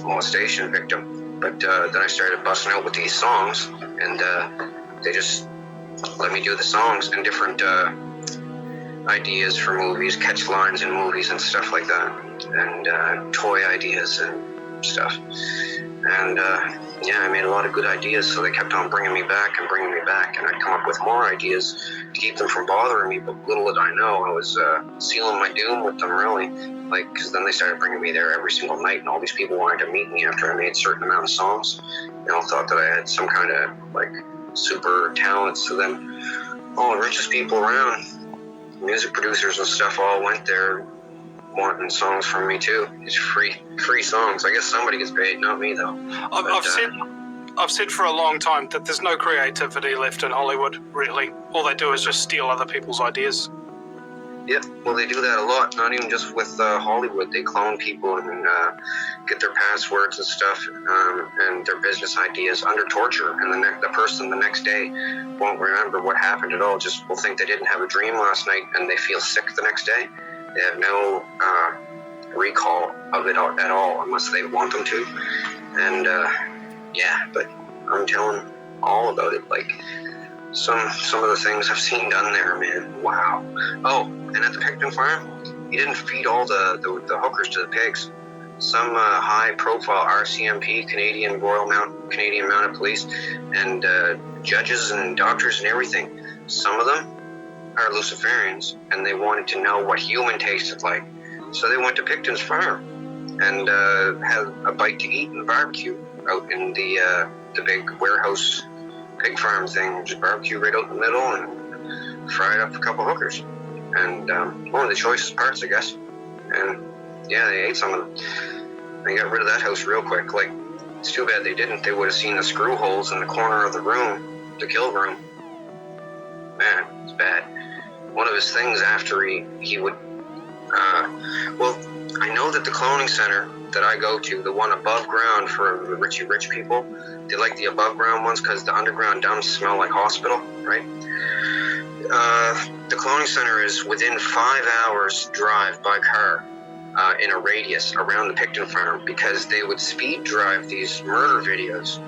molestation victim. But then I started busting out with these songs, and they just let me do the songs and different ideas for movies, catch lines in movies and stuff like that, and toy ideas and stuff. And yeah, I made a lot of good ideas, so they kept on bringing me back, and I'd come up with more ideas to keep them from bothering me. But little did I know, I was sealing my doom with them, really. Like, because then they started bringing me there every single night, and all these people wanted to meet me after I made a certain amount of songs. They all thought that I had some kind of, like, super talent. So then all the richest people around, music producers and stuff, all went there wanting songs from me too. It's free songs. I guess somebody gets paid, not me though. I've said for a long time that there's no creativity left in Hollywood, really. All they do is just steal other people's ideas. Yeah, well, they do that a lot, not even just with Hollywood. They clone people and get their passwords and stuff and their business ideas under torture, and the person the next day won't remember what happened at all, just will think they didn't have a dream last night, and they feel sick the next day. They have no recall of it at all unless they want them to. And yeah, but I'm telling all about it. Like some of the things I've seen done there, man. Wow. Oh, and at the Picton farm, he didn't feed all the hookers to the pigs. Some high-profile RCMP, Canadian Mounted Police, and judges and doctors and everything. Some of them are Luciferians, and they wanted to know what human tasted like. So they went to Picton's farm and had a bite to eat and barbecue out in the big warehouse pig farm thing. Just barbecue right out in the middle and fried up a couple hookers. And one of the choicest parts, I guess. And yeah, they ate some of them. They got rid of that house real quick. Like, It's too bad they didn't. They would have seen the screw holes in the corner of the room, the kill room. Man, it's bad. One of his things after he would, well, I know that the cloning center that I go to, the one above ground for the rich people, they like the above ground ones because the underground dumps smell like hospital, right? The cloning center is within 5 hours drive by car in a radius around the Picton farm, because they would speed drive these murder videos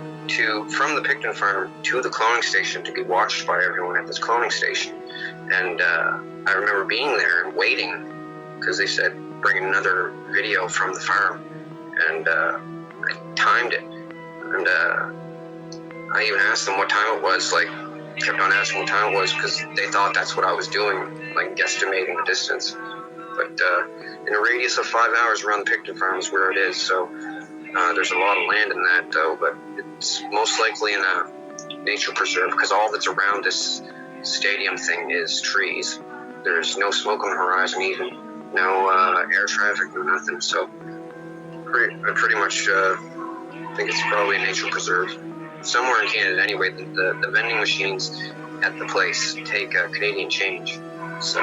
from the Picton farm to the cloning station to be watched by everyone at this cloning station. And I remember being there and waiting because they said bring another video from the farm, and I timed it, and I even asked them what time it was, like kept on asking what time it was because they thought that's what I was doing, like guesstimating the distance. But in a radius of 5 hours around the Picton farm is where it is, so there's a lot of land in that though, but it's most likely in a nature preserve because all that's around this stadium thing is trees. There's no smoke on the horizon even, no air traffic, no nothing, so I pretty much think it's probably a nature preserve. Somewhere in Canada anyway, the vending machines at the place take Canadian change, so